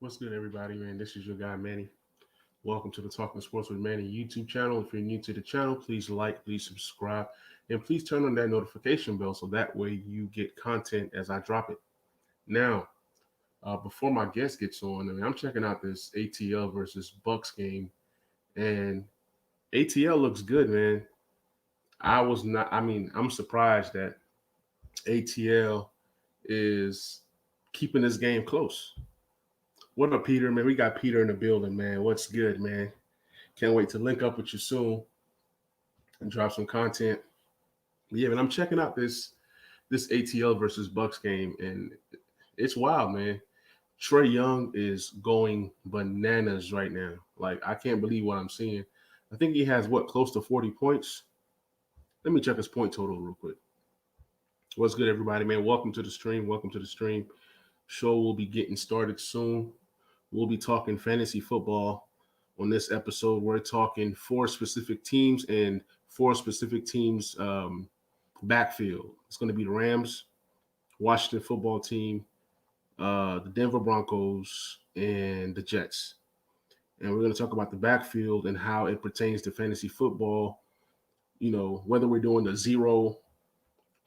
What's good, everybody, man? This is your guy, Manny. Welcome to the Talking Sports with Manny YouTube channel. If you're new to the channel, please like, please subscribe, and please turn on that notification bell so that way you get content as I drop it. Now, before my guest gets on, I'm checking out this ATL versus Bucks game, and ATL looks good, man. I'm surprised that ATL is keeping this game close. What up, Peter? Man, we got Peter in the building, man. What's good, man? Can't wait to link up with you soon and drop some content. Yeah, man, I'm checking out this ATL versus Bucks game, and it's wild, man. Trey Young is going bananas right now. Like, I can't believe what I'm seeing. I think he has close to 40 points. Let me check his point total real quick. What's good, everybody, man? Welcome to the stream. Welcome to the stream. Show will be getting started soon. We'll be talking fantasy football on this episode. We're talking four specific teams and four specific teams backfield. It's going to be the Rams, Washington football team, the Denver Broncos, and the Jets. And we're going to talk about the backfield and how it pertains to fantasy football. You know, whether we're doing the zero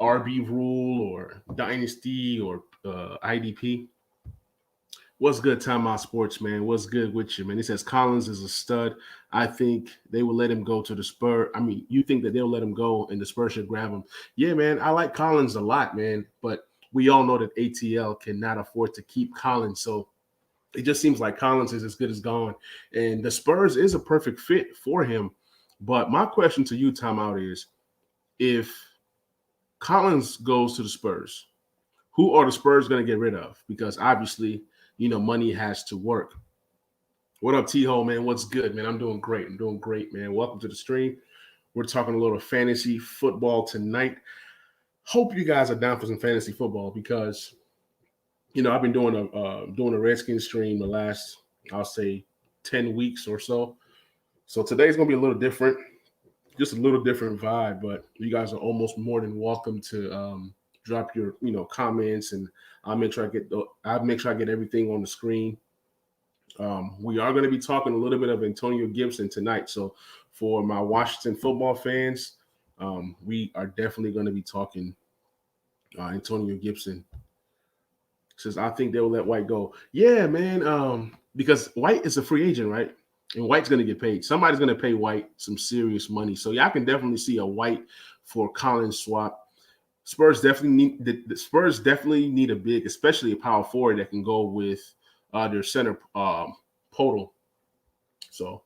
RB rule or Dynasty or IDP. What's good, Time Out Sports, man? What's good with you, man? He says Collins is a stud. I think they will let him go to the Spurs. I mean, you think that they'll let him go and the Spurs should grab him. Yeah, man, I like Collins a lot, man. But we all know that ATL cannot afford to keep Collins. So it just seems like Collins is as good as gone. And the Spurs is a perfect fit for him. But my question to you, Time Out, is if Collins goes to the Spurs, who are the Spurs going to get rid of? Because obviously – money has to work. What up, T-Hole, man? What's good, man? I'm doing great, man. Welcome to the stream. We're talking a little fantasy football tonight. Hope you guys are down for some fantasy football because, I've been doing a Redskins stream the last, I'll say, 10 weeks or so. So today's going to be a little different, just a little different vibe, but you guys are almost more than welcome to drop your, comments, and I'll make sure I get everything on the screen. We are going to be talking a little bit of Antonio Gibson tonight. So for my Washington football fans, we are definitely going to be talking Antonio Gibson. Says, I think they will let White go. Yeah, man, because White is a free agent, right? And White's going to get paid. Somebody's going to pay White some serious money. So yeah, I can definitely see a White for Collins swap. Spurs definitely need a big, especially a power forward that can go with their center Podol. So,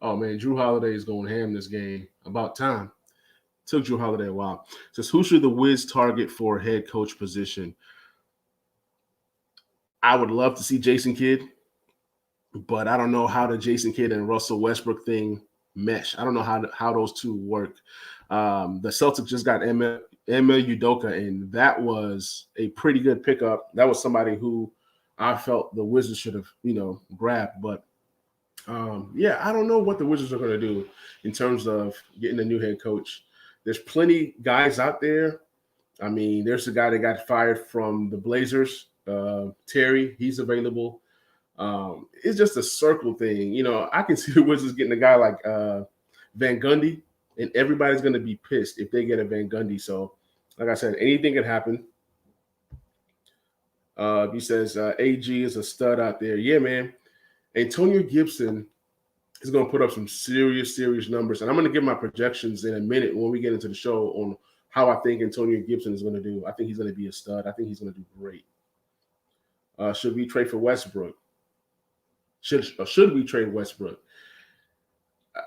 oh man, Drew Holiday is going ham this game. About time. Took Drew Holiday a while. Says, who should the Wiz target for head coach position? I would love to see Jason Kidd, but I don't know how the Jason Kidd and Russell Westbrook thing mesh. I don't know how those two work. The Celtics just got Emma Udoka, and that was a pretty good pickup. That was somebody who I felt the Wizards should have, grabbed. But, I don't know what the Wizards are going to do in terms of getting a new head coach. There's plenty guys out there. I mean, there's a guy that got fired from the Blazers, Terry. He's available. It's just a circle thing. I can see the Wizards getting a guy like Van Gundy, and everybody's going to be pissed if they get a Van Gundy. So, like I said, anything can happen. He says AG is a stud out there. Yeah, man. Antonio Gibson is going to put up some serious numbers. And I'm going to give my projections in a minute when we get into the show on how I think Antonio Gibson is going to do. I think he's going to be a stud. I think he's going to do great. Should we trade for Westbrook? Should we trade Westbrook?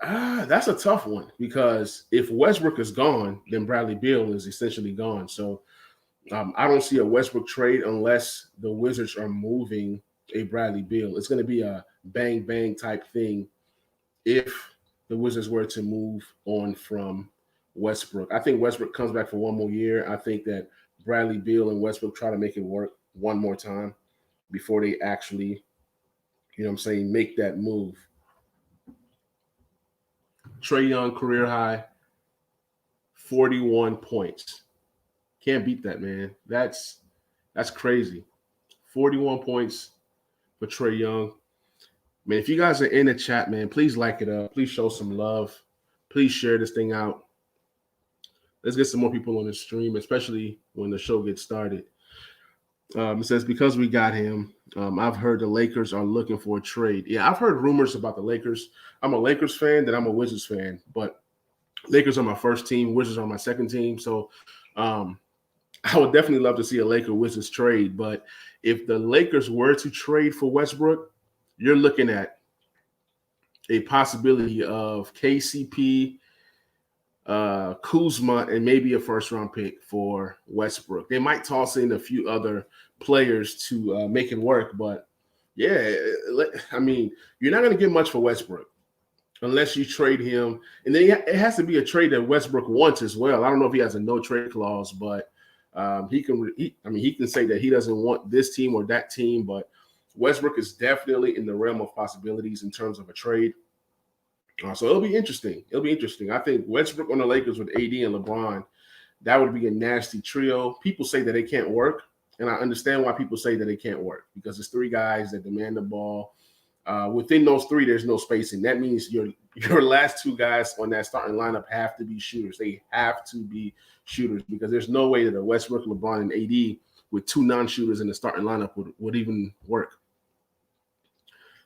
That's a tough one because if Westbrook is gone, then Bradley Beal is essentially gone. So I don't see a Westbrook trade unless the Wizards are moving a Bradley Beal. It's going to be a bang type thing if the Wizards were to move on from Westbrook. I think Westbrook comes back for one more year. I think that Bradley Beal and Westbrook try to make it work one more time before they actually, make that move. Trey Young, career high, 41 points. Can't beat that, man. That's crazy. 41 points for Trae Young. Man, if you guys are in the chat, man, please like it up. Please show some love. Please share this thing out. Let's get some more people on the stream, especially when the show gets started. It says, because we got him, I've heard the Lakers are looking for a trade. Yeah, I've heard rumors about the Lakers. I'm a Lakers fan, then I'm a Wizards fan. But Lakers are my first team. Wizards are my second team. So I would definitely love to see a Laker-Wizards trade. But if the Lakers were to trade for Westbrook, you're looking at a possibility of KCP, Kuzma, and maybe a first-round pick for Westbrook. They might toss in a few other players to make it work. But, yeah, I mean, you're not going to get much for Westbrook unless you trade him. And then it has to be a trade that Westbrook wants as well. I don't know if he has a no-trade clause, but he can say that he doesn't want this team or that team. But Westbrook is definitely in the realm of possibilities in terms of a trade. So it'll be interesting. I think Westbrook on the Lakers with AD and LeBron, that would be a nasty trio. People say that it can't work, and I understand why people say that it can't work, because it's three guys that demand the ball. Within those three, there's no spacing. That means your last two guys on that starting lineup have to be shooters. They have to be shooters, because there's no way that a Westbrook, LeBron, and AD with two non-shooters in the starting lineup would even work.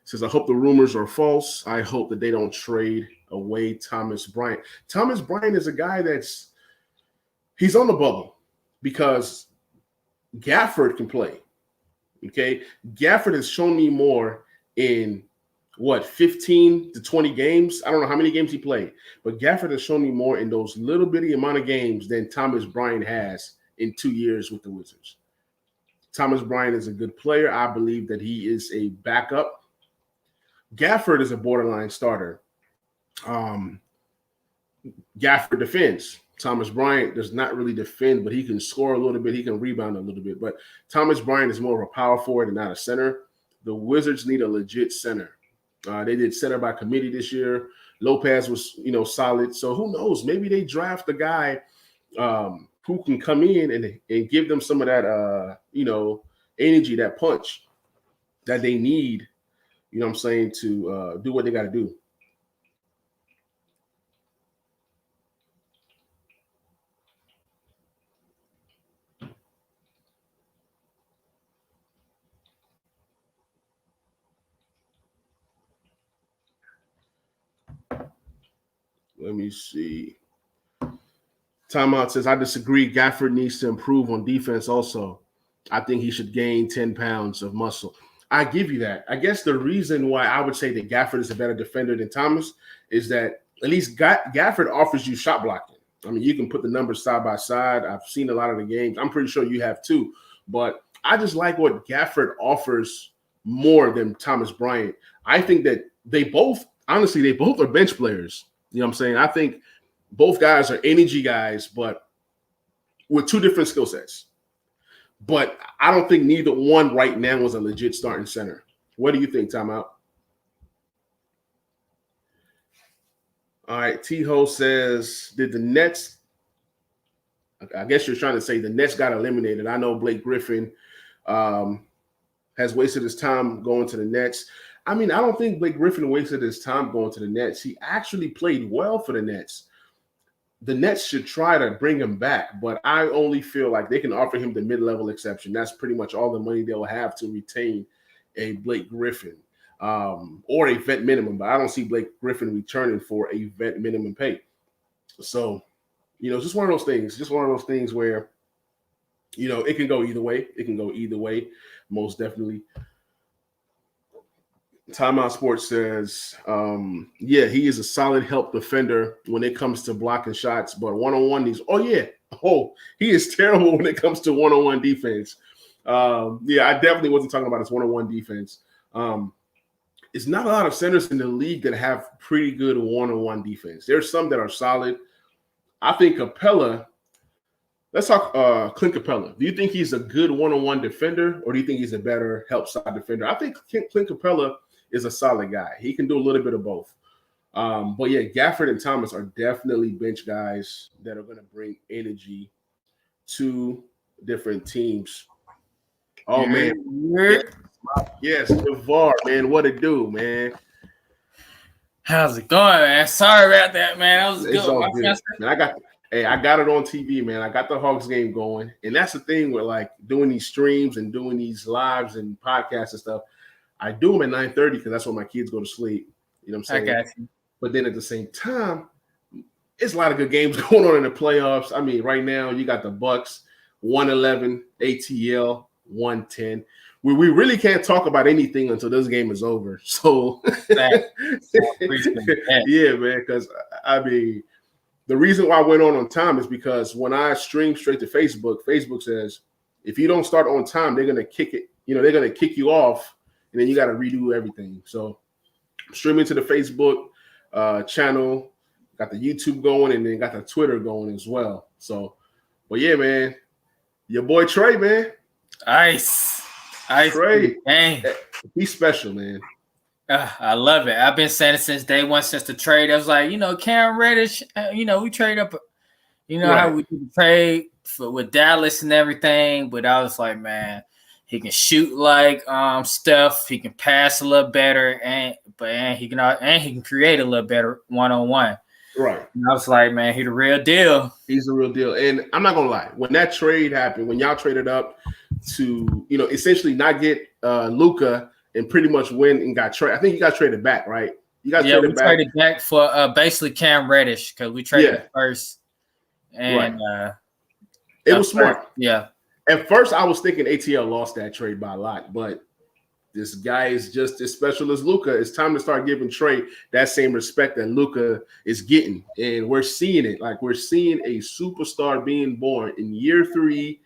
Says, I hope the rumors are false. I hope that they don't trade away Thomas Bryant. Thomas Bryant is a guy he's on the bubble because Gafford can play. Okay. Gafford has shown me more in 15 to 20 games. I don't know how many games he played, but Gafford has shown me more in those little bitty amount of games than Thomas Bryant has in 2 years with the Wizards. Thomas Bryant is a good player. I believe that he is a backup. Gafford is a borderline starter. Gafford defends. Thomas Bryant does not really defend, but he can score a little bit. He can rebound a little bit. But Thomas Bryant is more of a power forward and not a center. The Wizards need a legit center. They did center by committee this year. Lopez was, solid. So who knows? Maybe they draft a guy who can come in and give them some of that, energy, that punch that they need. You know what I'm saying, to do what they got to do. Let me see. Timeout says, I disagree. Gafford needs to improve on defense also. I think he should gain 10 pounds of muscle. I give you that. I guess the reason why I would say that Gafford is a better defender than Thomas is that at least Gafford offers you shot blocking. I mean, you can put the numbers side by side. I've seen a lot of the games. I'm pretty sure you have too. But I just like what Gafford offers more than Thomas Bryant. I think that they both are bench players. You know what I'm saying? I think both guys are energy guys, but with two different skill sets. But I don't think neither one right now is a legit starting center. What do you think, Timeout? All right, T-Ho says, did the Nets – I guess you're trying to say the Nets got eliminated. I know Blake Griffin has wasted his time going to the Nets. I mean, I don't think Blake Griffin wasted his time going to the Nets. He actually played well for the Nets. The Nets should try to bring him back, but I only feel like they can offer him the mid-level exception. That's pretty much all the money they'll have to retain a Blake Griffin or a vet minimum. But I don't see Blake Griffin returning for a vet minimum pay. So, it's just one of those things. Just one of those things where, it can go either way. It can go either way, most definitely. Timeout Sports says, he is a solid help defender when it comes to blocking shots, but one-on-one he is terrible when it comes to one-on-one defense. I definitely wasn't talking about his one-on-one defense. It's not a lot of centers in the league that have pretty good one-on-one defense. There's some that are solid. I think Capella, let's talk Clint Capella. Do you think he's a good one-on-one defender, or do you think he's a better help side defender? I think Clint Capella is a solid guy. He can do a little bit of both. Gafford and Thomas are definitely bench guys that are going to bring energy to different teams. Oh, man. Yes, Javar, man. What it do, man? How's it going, man? Sorry about that, man. That was It's good. all good. Man, I got it on TV, man. I got the Hawks game going. And that's the thing with like doing these streams and doing these lives and podcasts and stuff. I do them at 9:30 because that's when my kids go to sleep. You know what I'm saying? I got you. But then at the same time, it's a lot of good games going on in the playoffs. I mean, right now you got the Bucks 111, ATL 110. We really can't talk about anything until this game is over. So yeah, man, because I mean, the reason why I went on time is because when I stream straight to Facebook, Facebook says if you don't start on time, they're gonna kick it. You know, they're gonna kick you off, and then you got to redo everything. So I'm streaming to the Facebook channel, got the YouTube going, and then got the Twitter going as well. So, but yeah, man, your boy Trey, man, Ice, Trey, dang, he's special, man. I love it. I've been saying it since day one, since the trade. I was like, Cam Reddish, we trade up, right. How we do the trade with Dallas and everything. But I was like, man, he can shoot like Steph. He can pass a little better, and he can create a little better one-on-one. Right. And I was like, man, he's the real deal. He's the real deal. And I'm not gonna lie, when that trade happened, when y'all traded up to, essentially not get Luka and pretty much win and got traded. I think you got traded back, right? You got traded back for basically Cam Reddish because we traded first. And it was smart. Yeah. At first, I was thinking ATL lost that trade by a lot, but this guy is just as special as Luka. It's time to start giving Trey that same respect that Luka is getting. And we're seeing it. Like, we're seeing a superstar being born in year 3,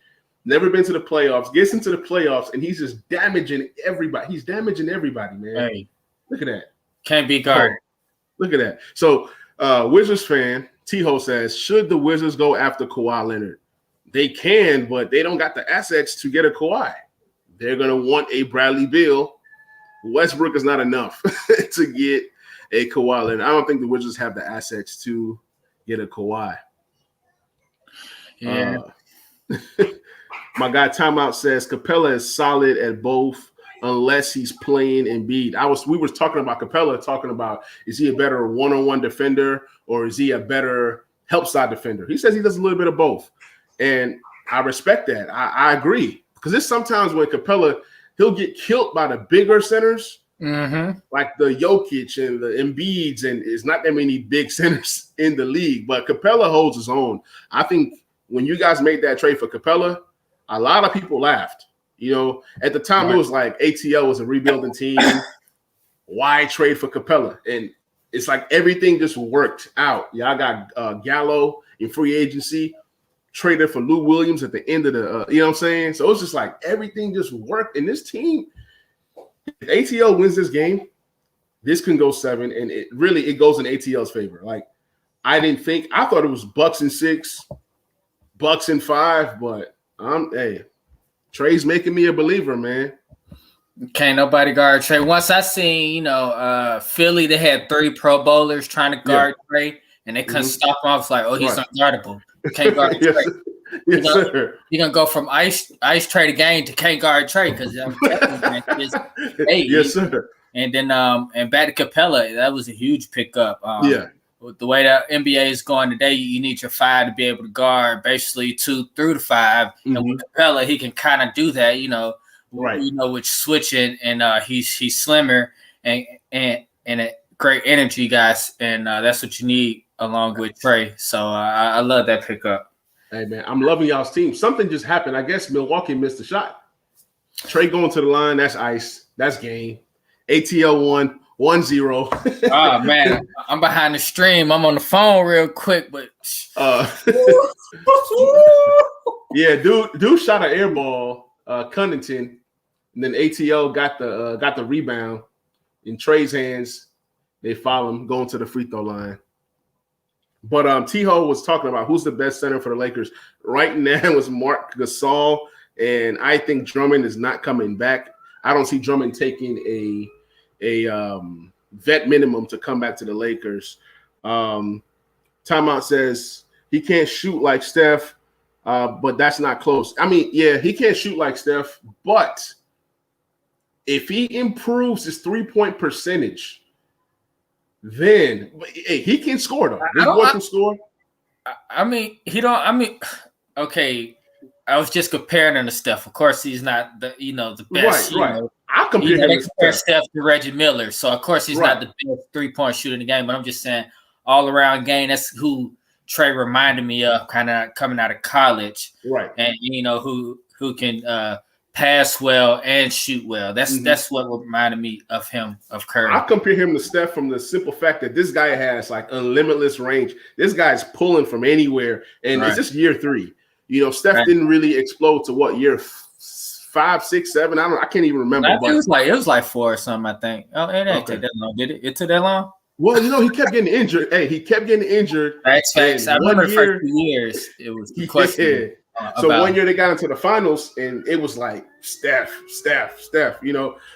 never been to the playoffs, gets into the playoffs, and he's just damaging everybody. He's damaging everybody, man. Hey, look at that. Can't be guarded. Look at that. So, Wizards fan, T-Ho says, should the Wizards go after Kawhi Leonard? They can, but they don't got the assets to get a Kawhi. They're going to want a Bradley Beal. Westbrook is not enough to get a Kawhi Leonard. I don't think the Wizards have the assets to get a Kawhi. Yeah. My guy Timeout says Capella is solid at both unless he's playing Embiid. We were talking about Capella, talking about is he a better one-on-one defender or is he a better help side defender? He says he does a little bit of both. And I respect that. I agree. Because there's sometimes when Capella, he'll get killed by the bigger centers, like the Jokic and the Embiids, and it's not that many big centers in the league. But Capella holds his own. I think when you guys made that trade for Capella, a lot of people laughed. At the time, It was like ATL was a rebuilding team. Why trade for Capella? And it's like everything just worked out. Y'all got Gallo in free agency, traded for Lou Williams at the end of the, you know what I'm saying? So it's just like everything just worked. And this team, if ATL wins this game, this can go 7, and it goes in ATL's favor. Like, I thought it was Bucks in 6, Bucks in 5, but Trey's making me a believer, man. Can't nobody guard Trey. Once I seen, Philly, they had 3 Pro Bowlers trying to guard Trey, and they couldn't stop him. I was like, he's unguardable. Can't guard Trey. Yes, sir. You're gonna go from ice Trey to game to can't guard Trey because yes, sir. And then and back to Capella, that was a huge pickup. The way that NBA is going today, you need your 5 to be able to guard basically 2 through the 5. And with Capella, he can kind of do that, with switching, and he's slimmer and a great energy, guys, and that's what you need along with Trey. So I love that pickup. Hey, man, I'm loving y'all's team. Something just happened. I guess Milwaukee missed a shot. Trey going to the line, that's ice. That's game. ATL won 1-0. Oh, man, I'm behind the stream. I'm on the phone real quick, but yeah, dude shot an air ball, Cunnington, and then ATL got the rebound in Trey's hands. They foul him going to the free throw line. But T-Ho was talking about who's the best center for the Lakers. Right now is Marc Gasol, and I think Drummond is not coming back. I don't see Drummond taking a vet minimum to come back to the Lakers. Timeout says he can't shoot like Steph, but that's not close. I mean, yeah, he can't shoot like Steph, but if he improves his 3-point percentage, then hey, he can score though. This boy can score. I mean, he don't. I mean, okay. I was just comparing him to Steph. Of course, he's not the the best. Right. I compare him to Steph to Reggie Miller. So of course he's not the best 3-point shooter in the game. But I'm just saying, all around game. That's who Trey reminded me of, kind of coming out of college. Right. And who can pass well and shoot well. That's what reminded me of him, of Curry. I compare him to Steph from the simple fact that this guy has like unlimited range. This guy's pulling from anywhere, and it's just year 3. Steph didn't really explode to what, year 5, 6, 7? I can't even remember. It was like 4 or something, I think. Oh, it didn't take that long, did it? It took that long? Well, he kept getting injured. Hey, he kept getting injured. Facts. I remember the first 2 years it was the question. So 1 year they got into the finals, and it was like Steph.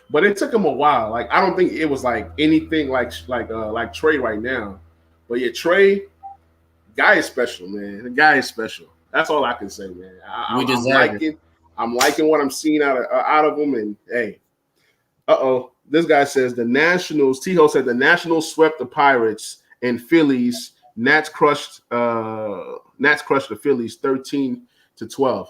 But it took him a while. Like, I don't think it was like anything like Trey right now. But yeah, Trey, guy is special, man. The guy is special. That's all I can say, man. I'm liking what I'm seeing out of him. And hey, this guy says the Nationals. T-Ho said the Nationals swept the Pirates and Phillies. Nats crushed the Phillies 13-12.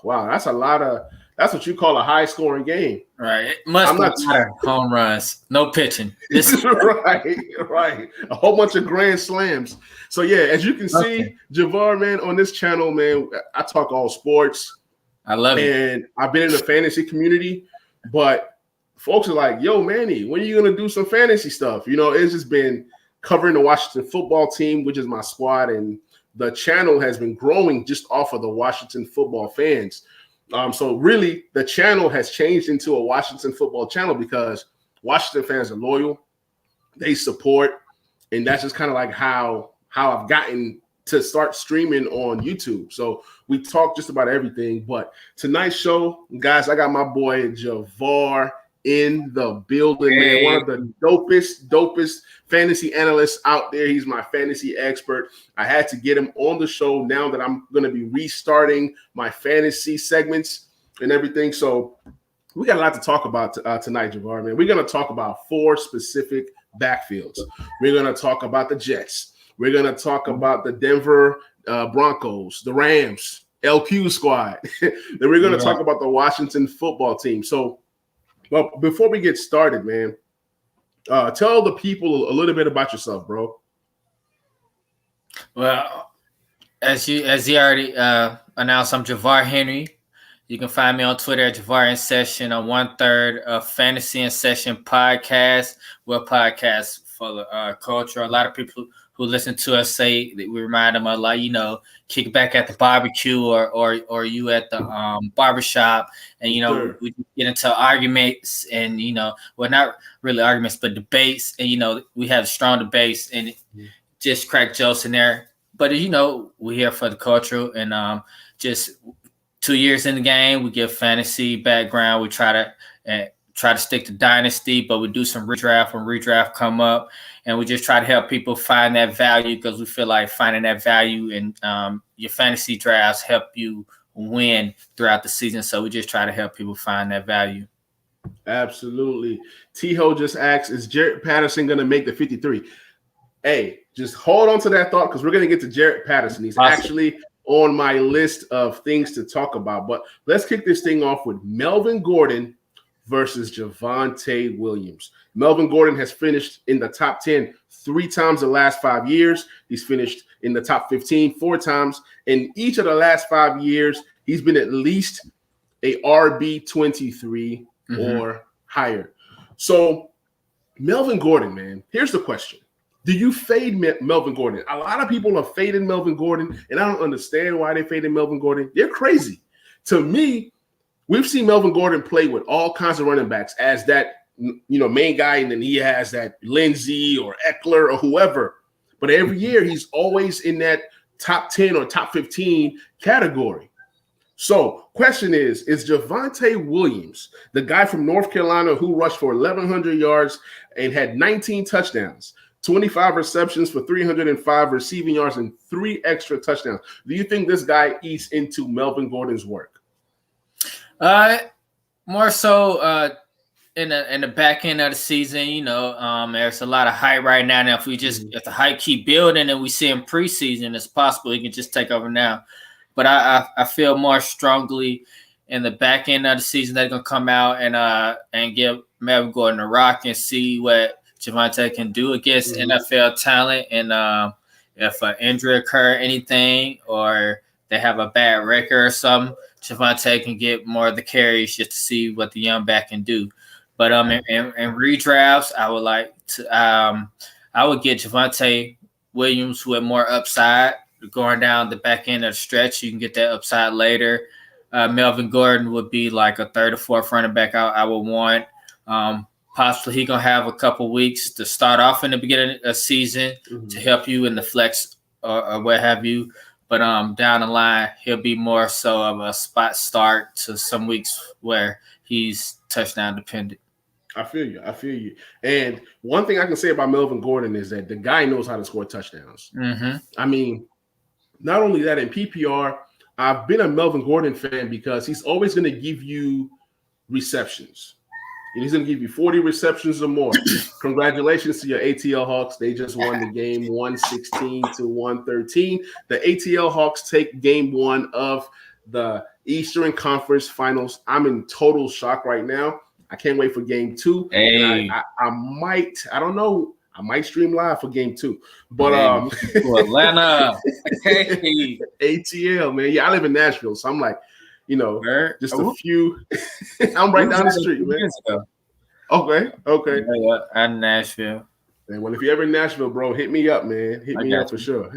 Wow, that's a lot of. That's what you call a high-scoring game, right? It must be home runs, no pitching. Right. A whole bunch of grand slams. So yeah, as you can see, Javar, man, on this channel, man, I talk all sports. I love it, and I've been in the fantasy community, but folks are like, "Yo, Manny, when are you gonna do some fantasy stuff?" It's just been covering the Washington football team, which is my squad, and the channel has been growing just off of the Washington football fans. So really, the channel has changed into a Washington football channel because Washington fans are loyal, they support, and that's just kind of like how I've gotten to start streaming on YouTube. So we talk just about everything. But tonight's show, guys, I got my boy Javar in the building, man. One of the dopest fantasy analysts out there. He's my fantasy expert. I had to get him on the show now that I'm going to be restarting my fantasy segments and everything. So we got a lot to talk about tonight, Javar, man. We're going to talk about 4 specific backfields. We're going to talk about the Jets. We're going to talk about the Denver Broncos, the Rams, LQ squad. Then we're going to talk about the Washington football team. So, well, before we get started, man, tell the people a little bit about yourself, bro. Well, as he already announced, I'm Javar Henry. You can find me on Twitter at Javar in Session. I'm 1/3 of Fantasy in Session podcast. We're a podcast for the culture. A lot of people who listen to us say that we remind them of, like, kick back at the barbecue or you at the barbershop, and we get into arguments and well, not really arguments but debates, and we have strong debates and just crack jokes in there. But we're here for the culture, and just 2 years in the game, we give fantasy background. We try to stick to Dynasty, but we do some redraft when redraft come up, and we just try to help people find that value because we feel like finding that value in your fantasy drafts help you win throughout the season. So we just try to help people find that value. Absolutely. T-Ho just asked, is Jarrett Patterson going to make the 53? Hey, just hold on to that thought because we're going to get to Jarrett Patterson. He's actually on my list of things to talk about. But let's kick this thing off with Melvin Gordon versus Javonte Williams. Melvin Gordon has finished in the top 10 3 times the last 5 years. He's finished in the top 15 4 times. In each of the last 5 years, he's been at least a RB23 or higher. So Melvin Gordon, man, here's the question. Do you fade Melvin Gordon? A lot of people are fading Melvin Gordon, and I don't understand why they faded Melvin Gordon. They're crazy. To me, we've seen Melvin Gordon play with all kinds of running backs as that, main guy, and then he has that Lindsey or Eckler or whoever. But every year he's always in that top 10 or top 15 category. So question is Javonte Williams, the guy from North Carolina who rushed for 1,100 yards and had 19 touchdowns, 25 receptions for 305 receiving yards, and 3 extra touchdowns. Do you think this guy eats into Melvin Gordon's work? More so, in the back end of the season, you know, there's a lot of hype right now. Now, if the hype keep building and we see in preseason, it's possible he can just take over now. But I feel more strongly in the back end of the season they're gonna come out and give Melvin Gordon a rock and see what Javante can do against NFL talent. And if an injury occur, anything, or they have a bad record or something, Javante can get more of the carries just to see what the young back can do. But in redrafts, I would like to I would get Javante Williams with more upside going down the back end of the stretch. You can get that upside later. Melvin Gordon would be like a third or fourth running back I would want. Possibly he gonna have a couple weeks to start off in the beginning of the season to help you in the flex or what have you. But down the line, he'll be more so of a spot start to some weeks where he's touchdown dependent. I feel you. And one thing I can say about Melvin Gordon is that the guy knows how to score touchdowns. I mean, not only that, in PPR, I've been a Melvin Gordon fan because he's always going to give you receptions. And he's going to give you 40 receptions or more. Congratulations to your ATL Hawks. They just won the game 116-113. The ATL Hawks take game 1 of the Eastern Conference Finals. I'm in total shock right now. I can't wait for game 2. Hey. I might stream live for game 2. But Atlanta. Hey. ATL, man. Yeah, I live in Nashville, so I'm like, you know, just a few. I'm right down the street, man. Okay. I'm Nashville. And well, if you're ever in Nashville, bro, hit me up, man. Hit me up for sure.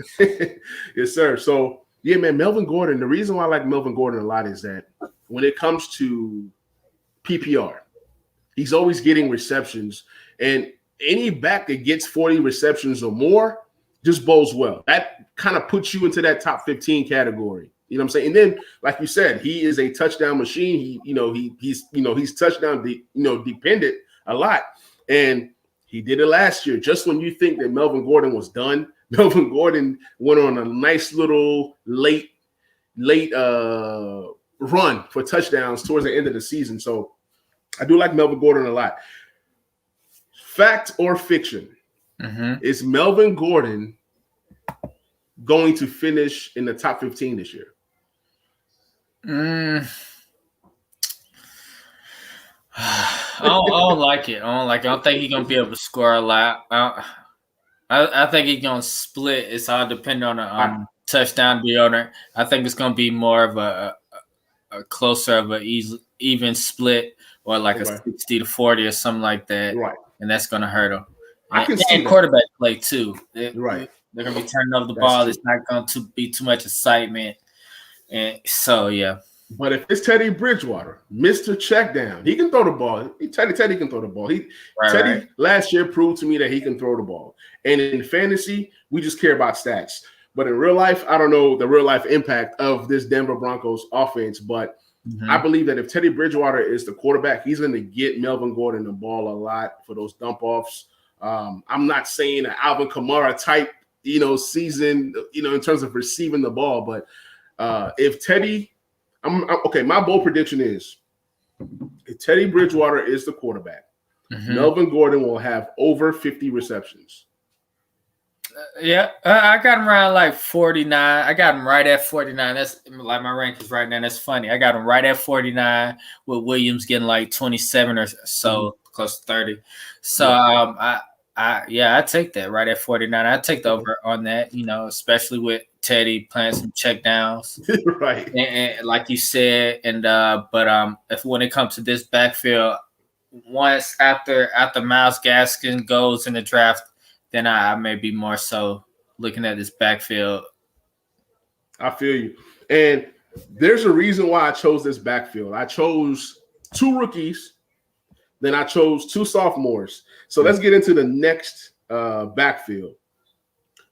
Yes, sir. So, yeah, man, Melvin Gordon. The reason why I like Melvin Gordon a lot is that when it comes to PPR, he's always getting receptions. And any back that gets 40 receptions or more just bodes well. That kind of puts you into that top 15 category. You know what I'm saying? And then, like you said, he is a touchdown machine. He's touchdown dependent a lot. And he did it last year. Just when you think that Melvin Gordon was done, Melvin Gordon went on a nice little late run for touchdowns towards the end of the season. So I do like Melvin Gordon a lot. Fact or fiction? Is Melvin Gordon going to finish in the top 15 this year? I don't like it. I don't think he's gonna be able to score a lot. I think he's gonna split. It's all depending on a touchdown the owner. I think it's gonna be more of a closer of a even split, or like a 60-40 or something like that. Right. And that's gonna hurt him. And quarterback play too. They're gonna be turning over the ball. True. It's not going to be too much excitement. And so, yeah. But if it's Teddy Bridgewater, Mr. Checkdown, he can throw the ball. Teddy can throw the ball. Teddy last year proved to me that he can throw the ball. And in fantasy, we just care about stats. But in real life, I don't know the real life impact of this Denver Broncos offense. But I believe that if Teddy Bridgewater is the quarterback, he's going to get Melvin Gordon the ball a lot for those dump offs. I'm not saying an Alvin Kamara type, season, in terms of receiving the ball. But if Teddy, my bold prediction is if Teddy Bridgewater is the quarterback, Melvin Gordon will have over 50 receptions. I got him around like 49. I got him right at 49. That's like my rank is right now. That's funny. I got him right at 49 with Williams getting like 27 or so, close to 30. So I take that right at 49. I take the over on that, especially with Teddy playing some check downs. Right. And like you said, but if when it comes to this backfield, once after Myles Gaskin goes in the draft, then I may be more so looking at this backfield. I feel you. And there's a reason why I chose this backfield. I chose 2 rookies, then I chose 2 sophomores. So let's get into the next backfield.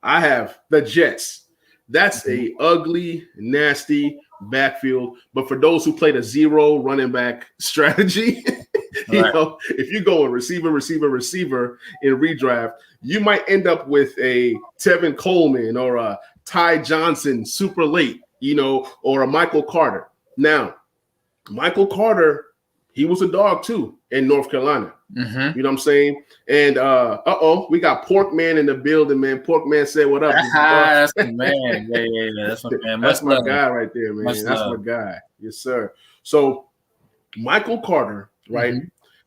I have the Jets. That's a ugly, nasty backfield. But for those who play the 0 running back strategy, if you go a receiver in redraft, you might end up with a Tevin Coleman or a Ty Johnson super late, or a Michael Carter. Now, Michael Carter he was a dog too in North Carolina. Mm-hmm. You know what I'm saying? And we got Pork Man in the building, man. Pork Man said, "What up?" That's the man. Yeah. That's my man. That's my guy right there, man. Much That's love. my guy. Yes, sir. So Michael Carter, right,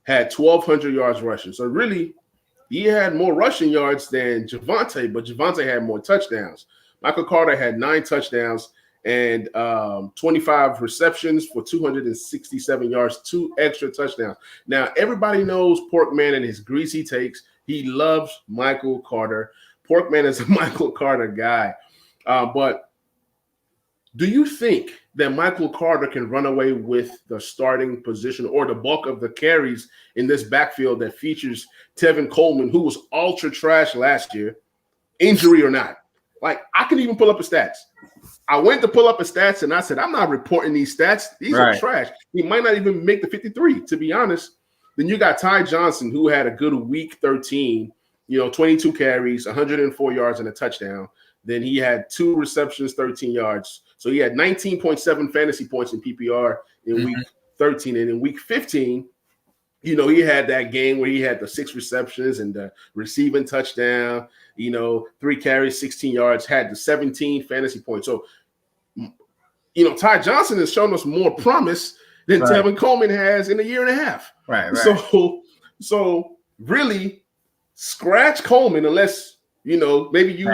had 1,200 yards rushing. So really, he had more rushing yards than Javante, but Javante had more touchdowns. Michael Carter had 9 touchdowns and 25 receptions for 267 yards, 2 extra touchdowns. Now, everybody knows Porkman and his greasy takes. He loves Michael Carter. Porkman is a Michael Carter guy. But do you think that Michael Carter can run away with the starting position or the bulk of the carries in this backfield that features Tevin Coleman, who was ultra trash last year, injury or not? Like, I can even pull up his stats. I went to pull up his stats, and I said, I'm not reporting these stats. These are trash. He might not even make the 53, to be honest. Then you got Ty Johnson, who had a good week 13, 22 carries, 104 yards, and a touchdown. Then he had 2 receptions, 13 yards. So he had 19.7 fantasy points in PPR in week 13. And in week 15, he had that game where he had the 6 receptions and the receiving touchdown, 3 carries, 16 yards, had the 17 fantasy points. So, Ty Johnson has shown us more promise than Tevin Coleman has in a year and a half. Right. So really, scratch Coleman unless, maybe you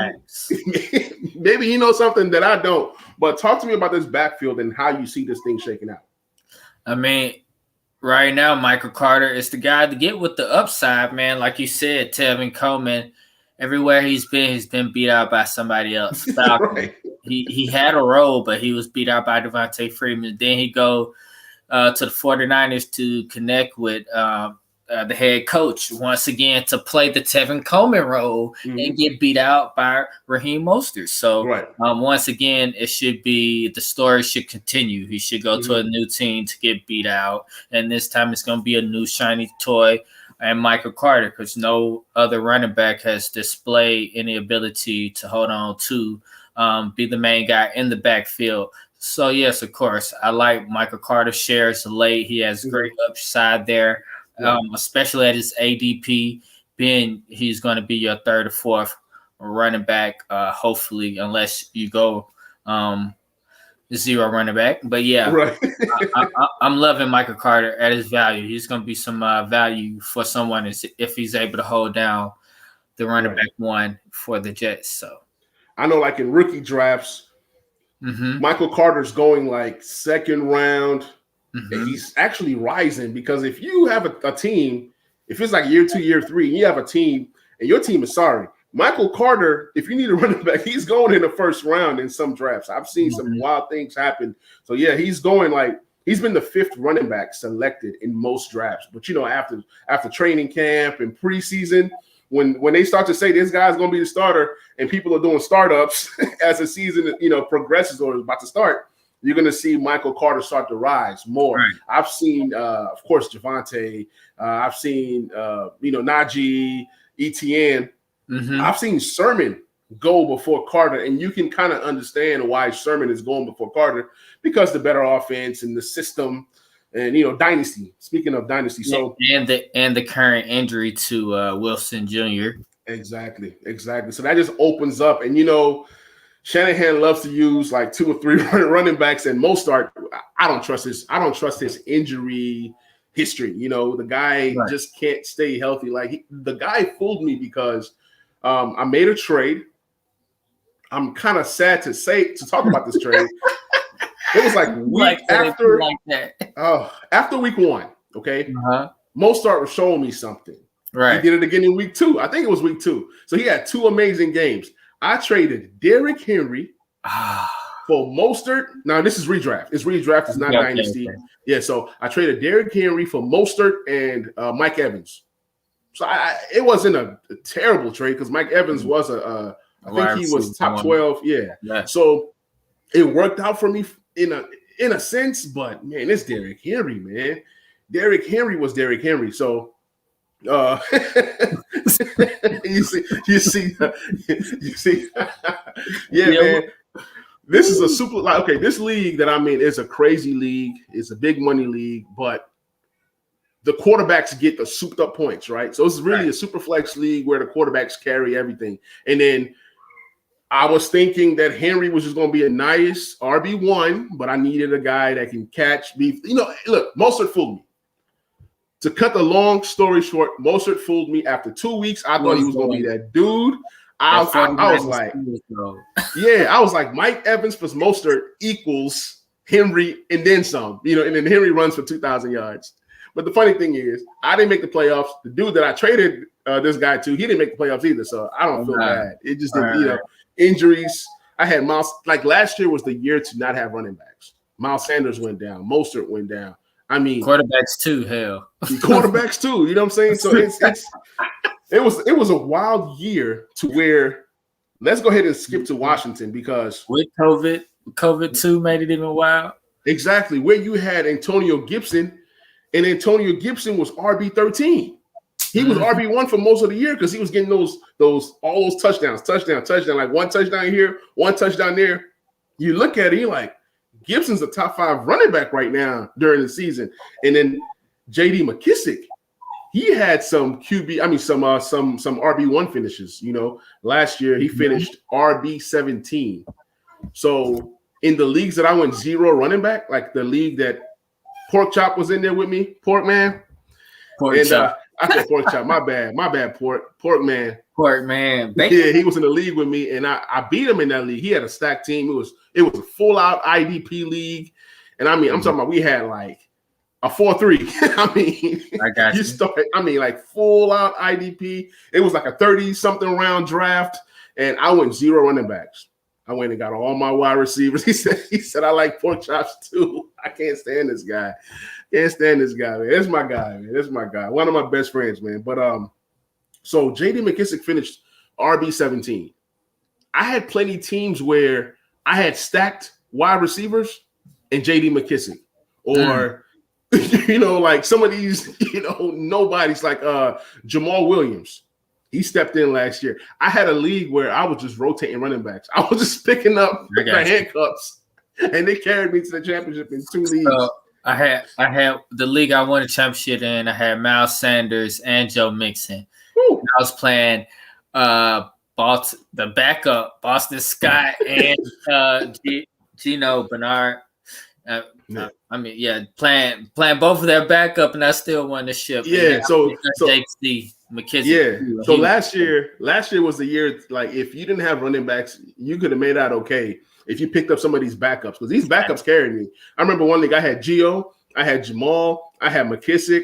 maybe you know something that I don't. But talk to me about this backfield and how you see this thing shaking out. I mean, right now, Michael Carter is the guy to get with the upside, man. Like you said, Tevin Coleman, everywhere he's been beat out by somebody else. Right. He had a role, but he was beat out by Davante Freeman. Then he go to the 49ers to connect with the head coach once again to play the Tevin Coleman role and get beat out by Raheem Mostert. So once again, the story should continue. He should go to a new team to get beat out. And this time it's going to be a new shiny toy and Michael Carter, because no other running back has displayed any ability to hold on to be the main guy in the backfield. So yes, of course, I like Michael Carter shares late. He has great upside there. Especially at his ADP, being he's going to be your 3rd or 4th running back, hopefully, unless you go 0 running back. But yeah, I'm loving Michael Carter at his value. He's going to be some value for someone if he's able to hold down the running back 1 for the Jets. So I know, like in rookie drafts, Michael Carter's going like 2nd round. And he's actually rising, because if you have a team, if it's like year 2, year 3, and you have a team and your team is sorry, Michael Carter, if you need a running back, he's going in the 1st round in some drafts. I've seen some wild things happen. So yeah, he's going he's been the 5th running back selected in most drafts. But after training camp and preseason, when they start to say this guy's going to be the starter and people are doing startups as the season progresses or is about to start, you're going to see Michael Carter start to rise more. Right. I've seen, of course, Javante. I've seen, Najee, Etienne. I've seen Sermon go before Carter, and you can kind of understand why Sermon is going before Carter, because the better offense and the system and, Dynasty. Speaking of Dynasty. So and the current injury to Wilson Jr. Exactly. So that just opens up, and, Shanahan loves to use like 2 or 3 running backs, and Mostert, I don't trust his injury history. The guy just can't stay healthy. Like the guy fooled me, because I made a trade. I'm kind of sad to talk about this trade. It was like after week 1. Okay, Mostert was showing me something. Right, he did it again in week 2. I think it was week 2. So he had 2 amazing games. I traded Derrick Henry for Mostert. Now, this is redraft. It's redraft. It's not Dynasty. Okay. Yeah, so I traded Derrick Henry for Mostert and Mike Evans. So it wasn't a terrible trade, because Mike Evans was I think he was top 12. Yeah. So it worked out for me in a sense, but, man, it's Derrick Henry, man. Derrick Henry was Derrick Henry. So you see, yeah, man. This is a this league that I'm in is a crazy league. It's a big money league, but the quarterbacks get the souped up points, right? So it's really a super flex league where the quarterbacks carry everything. And then I was thinking that Henry was just going to be a nice RB1, but I needed a guy that can catch. Look, Mostert fooled me. To cut the long story short, Mostert fooled me. After 2 weeks, I thought he was going to be that dude. I was like, I was like, Mike Evans plus Mostert equals Henry and then some, and then Henry runs for 2,000 yards. But the funny thing is, I didn't make the playoffs. The dude that I traded this guy to, he didn't make the playoffs either. So I don't feel bad. It just didn't, injuries. I had Miles, like last year was the year to not have running backs. Miles Sanders went down. Mostert went down. I mean, quarterbacks too, hell. Quarterbacks too, you know what I'm saying? So it was a wild year to where let's go ahead and skip to Washington because with COVID too made it even wild. Exactly. Where you had Antonio Gibson, and Antonio Gibson was RB13. He was RB1 for most of the year because he was getting all those touchdowns, like one touchdown here, one touchdown there. You look at it, you're like, Gibson's a top 5 running back right now during the season. And then J.D. McKissick, he had some some RB1 finishes. Last year he finished RB17. So in the leagues that I went 0 running back, like the league that Pork Chop was in there with me, Pork Man. Chop. I said Pork Chop. My bad, Pork Man. Pork Man. Yeah, he was in the league with me, and I beat him in that league. He had a stacked team. It was a full out IDP league, and I'm talking about we had like a 4-3. I got you. Like full out IDP. It was like a 30-something round draft, and I went 0 running backs. I went and got all my wide receivers. He said I like Pork Chops too. I can't stand this guy. Man. That's my guy, man. That's my guy. One of my best friends, man. But so J.D. McKissick finished RB17. I had plenty teams where I had stacked wide receivers and J.D. McKissick. Or, like some of these, nobody's like Jamal Williams. He stepped in last year. I had a league where I was just rotating running backs. I was just picking up the handcuffs, and they carried me to the championship in 2 leagues. So I had the league I won a championship in. I had Miles Sanders and Joe Mixon. I was playing the backup Boston Scott and Gino Bernard. Playing both of their backup, and I still won the ship. Yeah, so McKissick. Yeah. So last year was the year, like if you didn't have running backs, you could have made out okay if you picked up some of these backups, because these backups carried me. I remember one league I had Gio, I had Jamal, I had McKissick,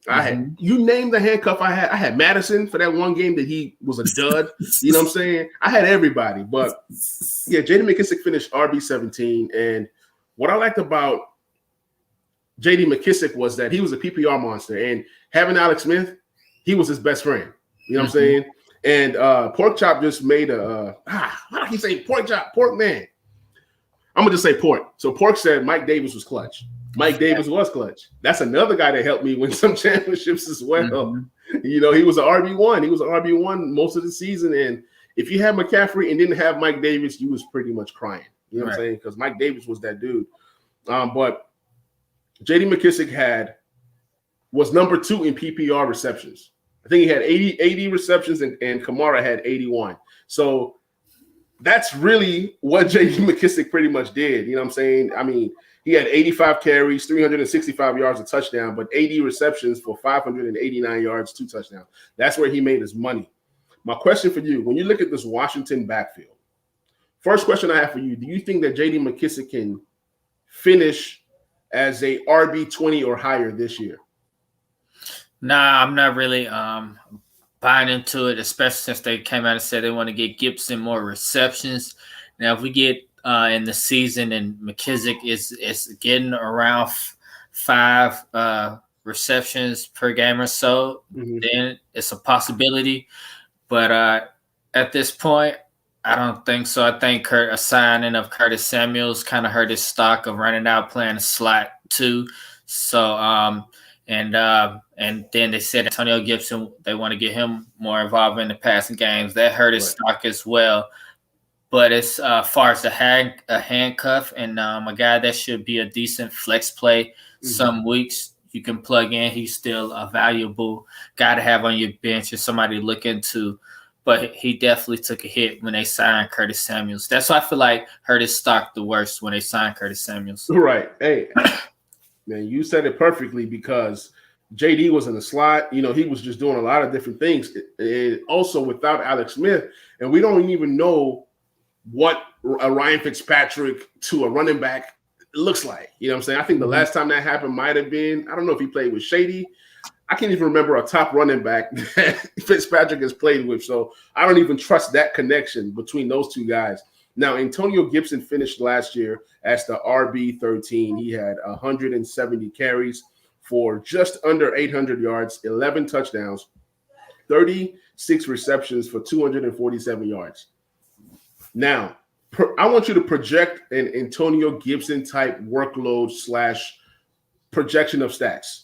I had you name the handcuff I had Madison for that one game that he was a dud. You know what I'm saying? I had everybody, but yeah, J.D. McKissick finished RB17, and what I liked about J.D. McKissick was that he was a PPR monster, and having Alex Smith, he was his best friend. You know what I'm saying? And Pork Chop just made how do I keep saying Pork Chop? Pork Man. I'm going to just say Pork. So Pork said Mike Davis was clutch. Mike Davis was clutch. That's another guy that helped me win some championships as well. He was an RB1. He was an RB1 most of the season. And if you had McCaffrey and didn't have Mike Davis, you was pretty much crying. You know what I'm saying? Because Mike Davis was that dude. But J.D. McKissick was number 2 in PPR receptions. I think he had 80 receptions, and Kamara had 81. So that's really what J.D. McKissick pretty much did. You know what I'm saying? I mean, he had 85 carries, 365 yards, a touchdown, but 80 receptions for 589 yards, 2 touchdowns. That's where he made his money. My question for you, when you look at this Washington backfield, first question I have for you, do you think that J.D. McKissick can finish as a RB20 or higher this year? Nah, I'm not really buying into it, especially since they came out and said they want to get Gibson more receptions. Now, if we get in the season and McKissick is getting around 5 receptions per game or so, then it's a possibility. But at this point, I don't think so. I think a signing of Curtis Samuels kind of hurt his stock of running out playing a slot too. So and then they said Antonio Gibson, they want to get him more involved in the passing games. That hurt his stock as well. But as far as a handcuff and a guy that should be a decent flex play some weeks, you can plug in. He's still a valuable guy to have on your bench or somebody to look into. But he definitely took a hit when they signed Curtis Samuels. That's why I feel like hurt his stock the worst when they signed Curtis Samuels. Right. Hey, man, you said it perfectly because JD was in the slot. You know, he was just doing a lot of different things. And also without Alex Smith, and we don't even know what a Ryan Fitzpatrick to a running back looks like. You know what I'm saying? I think the last time that happened might have been, I don't know if he played with Shady. I can't even remember a top running back that Fitzpatrick has played with. So I don't even trust that connection between those two guys. Now, Antonio Gibson finished last year as the RB13. He had 170 carries for just under 800 yards, 11 touchdowns, 36 receptions for 247 yards. Now, I want you to project an Antonio Gibson type workload / projection of stats.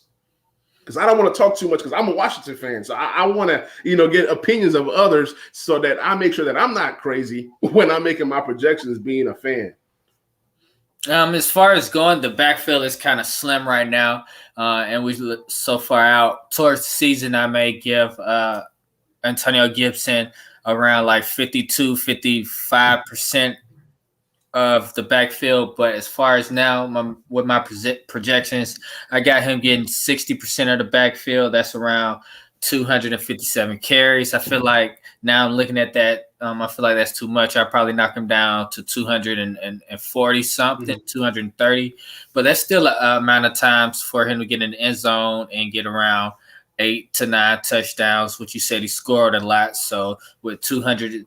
Because I don't want to talk too much because I'm a Washington fan. So I want to, get opinions of others so that I make sure that I'm not crazy when I'm making my projections being a fan. As far as going, the backfield is kind of slim right now. And we look so far out towards the season, I may give Antonio Gibson around like 52, 55% of the backfield. But as far as now, with my projections, I got him getting 60% of the backfield. That's around 257 carries. I feel like now I'm looking at that. I feel like that's too much. I'll probably knock him down to 240 something, 230. But that's still an amount of times for him to get in the end zone and get around 8 to 9 touchdowns, which you said he scored a lot. So with 200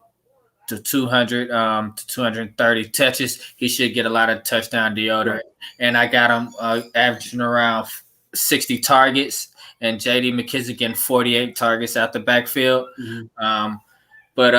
to 230 touches, he should get a lot of touchdown deodorant. Right. And I got him averaging around 60 targets, and J.D. McKissic getting 48 targets out the backfield. But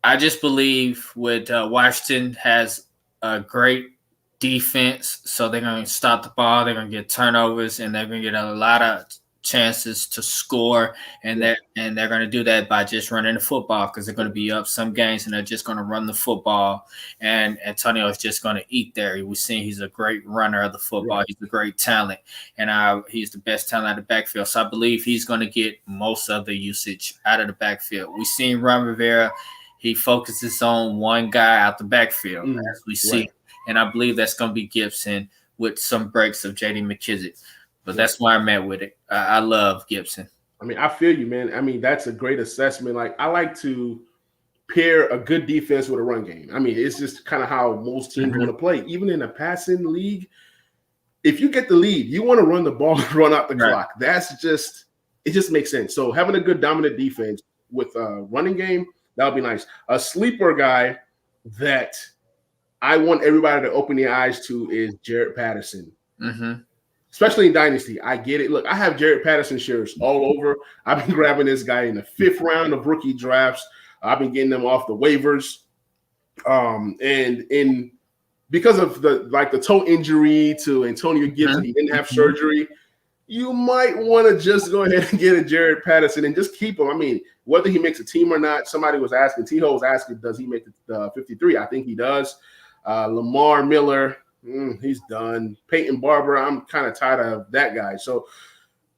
I just believe with Washington has a great defense, so they're going to stop the ball, they're going to get turnovers, and they're going to get a lot of chances to score, and they're going to do that by just running the football because they're going to be up some games and they're just going to run the football, and Antonio is just going to eat there. We've seen he's a great runner of the football. Right. He's a great talent, and he's the best talent out of the backfield. So I believe he's going to get most of the usage out of the backfield. We've seen Ron Rivera, he focuses on one guy out the backfield, as we see, and I believe that's going to be Gibson with some breaks of J.D. McKissic. But that's why I'm at with it. I love Gibson. I mean, I feel you, man. I mean, that's a great assessment. Like, I like to pair a good defense with a run game. I mean, it's just kind of how most teams want to play. Even in a passing league, if you get the lead, you want to run the ball and run out the clock. It just makes sense. So having a good dominant defense with a running game, that would be nice. A sleeper guy that I want everybody to open their eyes to is Jaret Patterson. Especially in Dynasty. I get it. Look, I have Jaret Patterson shares all over. I've been grabbing this guy in the 5th round of rookie drafts. I've been getting them off the waivers. And because of the toe injury to Antonio Gibson, he didn't have surgery. You might want to just go ahead and get a Jaret Patterson and just keep him. I mean, whether he makes a team or not, somebody was asking, T-Ho was asking, does he make the 53? I think he does. Lamar Miller, he's done. Peyton Barber, I'm kind of tired of that guy. So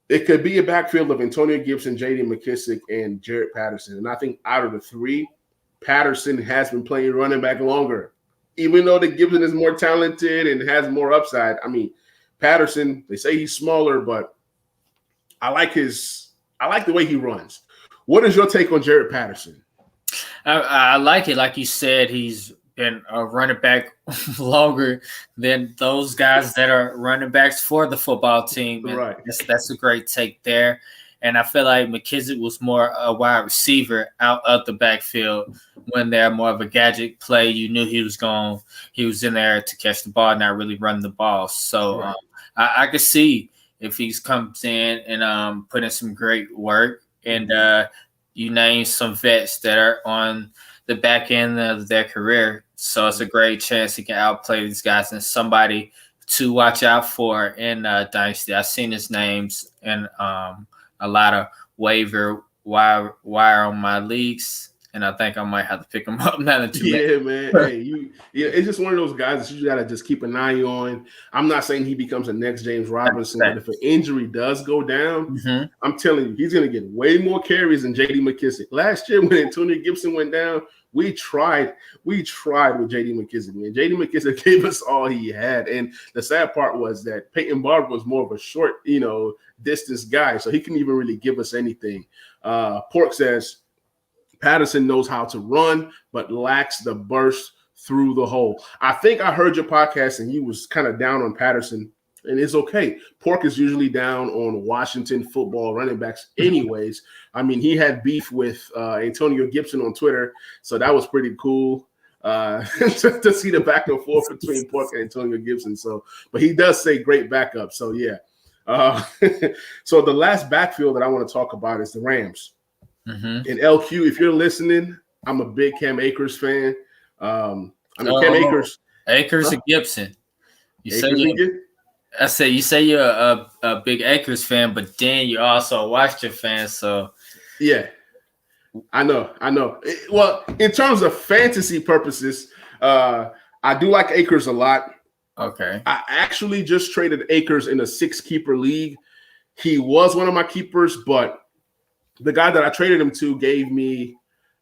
it could be a backfield of Antonio Gibson, J.D. McKissic, and Jaret Patterson. And I think out of the 3, Patterson has been playing running back longer. Even though the Gibson is more talented and has more upside, I mean, Patterson, they say he's smaller, but I like the way he runs. What is your take on Jaret Patterson? I like it. Like you said, he's been a running back longer than those guys that are running backs for the football team. And right. That's a great take there. And I feel like McKissic was more a wide receiver out of the backfield when they're more of a gadget play. You knew he was in there to catch the ball, not really run the ball. So I could see if he comes in and put in some great work, and you name some vets that are on the back end of their career. So it's a great chance he can outplay these guys and somebody to watch out for in Dynasty. I've seen his names in a lot of waiver wire on my leagues. and I think I might have to pick him up now that you. Yeah, man. Hey, it's just one of those guys that you gotta just keep an eye on. I'm not saying he becomes a next James Robinson, but if an injury does go down, I'm telling you, he's gonna get way more carries than J.D. McKissic. Last year when Antonio Gibson went down, we tried with J.D. McKissic, man. J.D. McKissic gave us all he had, and the sad part was that Peyton Barber was more of a short, distance guy, so he couldn't even really give us anything. Pork says Patterson knows how to run, but lacks the burst through the hole. I think I heard your podcast, and you was kind of down on Patterson, and it's okay. Pork is usually down on Washington football running backs anyways. I mean, he had beef with Antonio Gibson on Twitter, so that was pretty cool to see the back and forth between Pork and Antonio Gibson. So, but he does say great backup. So, yeah. So the last backfield that I want to talk about is the Rams. And LQ, if you're listening, I'm a big Cam Akers fan. Cam Akers. Akers or Gibson? You say you're a big Akers fan, but then you're also a Washington fan. So yeah, I know. Well, in terms of fantasy purposes, I do like Akers a lot. Okay. I actually just traded Akers in a 6-keeper league. He was one of my keepers, but the guy that I traded him to gave me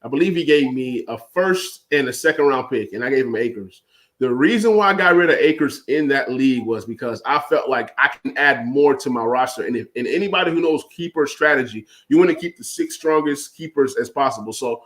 a first and a second round pick, and I gave him Akers. The reason why I got rid of Akers in that league was because I felt like I can add more to my roster. And anybody who knows keeper strategy, you want to keep the 6 strongest keepers as possible. So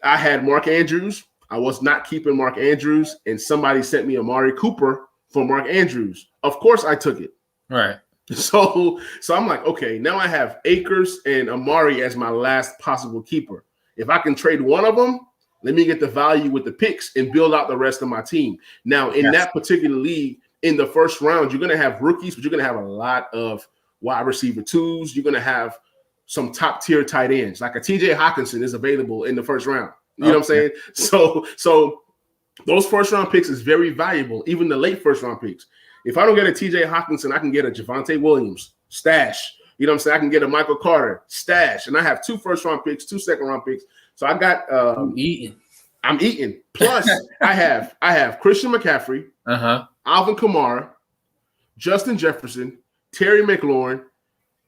I had Mark Andrews. I was not keeping Mark Andrews, and somebody sent me Amari Cooper for Mark Andrews. Of course, I took it. Right. So I'm like, okay, now I have Akers and Amari as my last possible keeper. If I can trade one of them, let me get the value with the picks and build out the rest of my team. Now, in that particular league, in the first round, you're going to have rookies, but you're going to have a lot of wide receiver 2s. You're going to have some top-tier tight ends. Like a TJ Hawkinson is available in the first round. You know what I'm saying? So those first-round picks is very valuable, even the late first-round picks. If I don't get a TJ Hawkinson, I can get a Javante Williams, stash. You know what I'm saying? I can get a Michael Carter, stash. And I have 2 first-round picks, 2 second-round picks. So I got I'm eating. Plus, I have Christian McCaffrey, Alvin Kamara, Justin Jefferson, Terry McLaurin,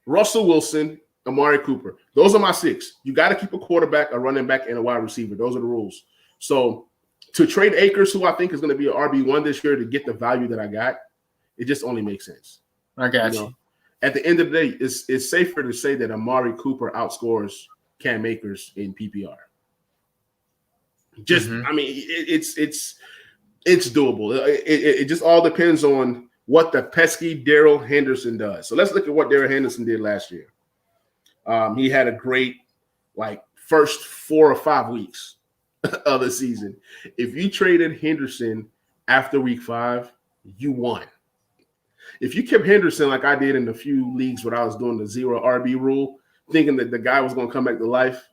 Russell Wilson, Amari Cooper. Those are my 6. You got to keep a quarterback, a running back, and a wide receiver. Those are the rules. So to trade Akers, who I think is going to be an RB1 this year, to get the value that I got, it just only makes sense. I got you. At the end of the day, it's safer to say that Amari Cooper outscores Cam Akers in PPR. I mean, it's doable. It just all depends on what the pesky Darrell Henderson does. So let's look at what Darrell Henderson did last year. He had a great first 4 or 5 weeks of the season. If you traded Henderson after week 5, you won. If you kept Henderson like I did in a few leagues where I was doing the 0 RB rule, thinking that the guy was going to come back to life,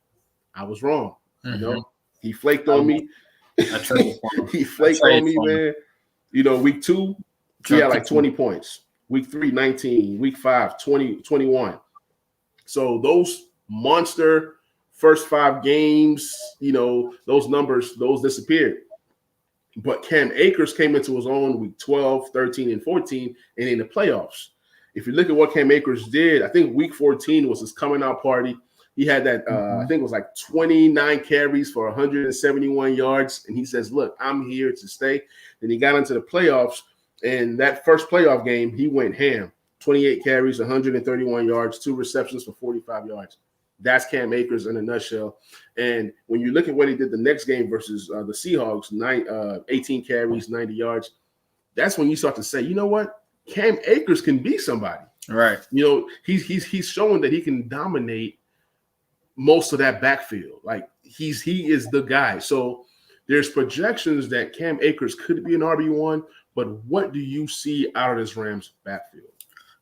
I was wrong. He flaked on me. He flaked on me, man. Week 2, he had like 20 points. Week 3, 19. Week 5, 20, 21. So those monster first 5 games, those numbers, those disappeared. But Cam Akers came into his own week 12, 13, and 14, and in the playoffs. If you look at what Cam Akers did, I think week 14 was his coming out party. He had that, I think it was like 29 carries for 171 yards. And he says, look, I'm here to stay. Then he got into the playoffs. And that first playoff game, he went ham. 28 carries, 131 yards, 2 receptions for 45 yards. That's Cam Akers in a nutshell. And when you look at what he did the next game versus the Seahawks, 18 carries, 90 yards, that's when you start to say, you know what? Cam Akers can be somebody. Right. He's showing that he can dominate most of that backfield. Like he is the guy. So there's projections that Cam Akers could be an RB1, but what do you see out of this Rams backfield?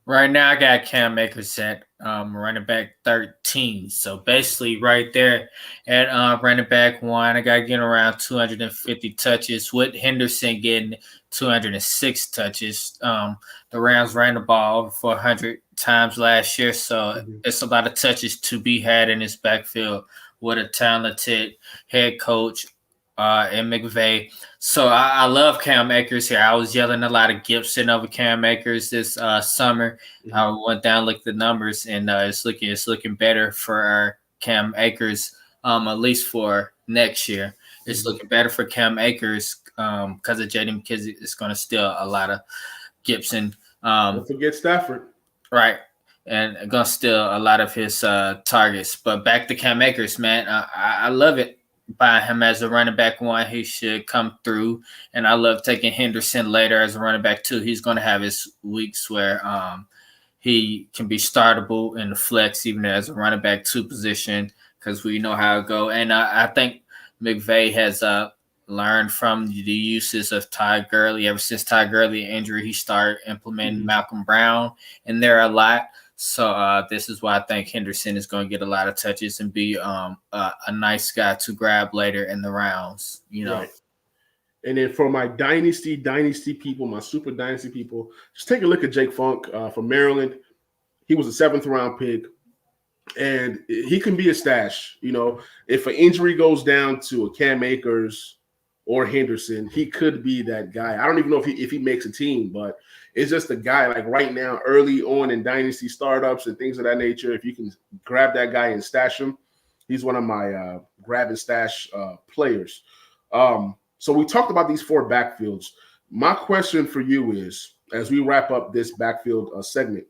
Right now, I got Cam Akers at running back 13. So basically, right there at running back 1, I got getting around 250 touches with Henderson getting 206 touches. The Rams ran the ball over 400 times last year, so it's a lot of touches to be had in this backfield. with a talented head coach and McVay. So I love Cam Akers here. I was yelling a lot of Gibson over Cam Akers this summer. Mm-hmm. I went down, looked at the numbers, and it's looking better for our Cam Akers, at least for next year. It's looking better for Cam Akers because of J.D. McKissic. It's going to steal a lot of Gibson. Don't forget Stafford. Right. And going to steal a lot of his targets. But back to Cam Akers, man. I love it by him as a running back one. He should come through. And I love taking Henderson later as a running back two. He's going to have his weeks where he can be startable in the flex, even as a running back two position, because we know how it go. And I think McVay has learned from the uses of Ty Gurley. Ever since Ty Gurley injury, he started implementing Malcolm Brown in there a lot. So this is why I think Henderson is going to get a lot of touches and be a nice guy to grab later in the rounds, you know. Right. And then for my dynasty people, my super dynasty people, just take a look at Jake Funk from Maryland. He was a 7th round pick, and he can be a stash. You know, if an injury goes down to a Cam Akers or Henderson, he could be that guy. I don't even know if he makes a team, but it's just a guy like right now, early on in dynasty startups and things of that nature. If you can grab that guy and stash him, he's one of my grab and stash players. So we talked about these 4 backfields. My question for you is, as we wrap up this backfield segment,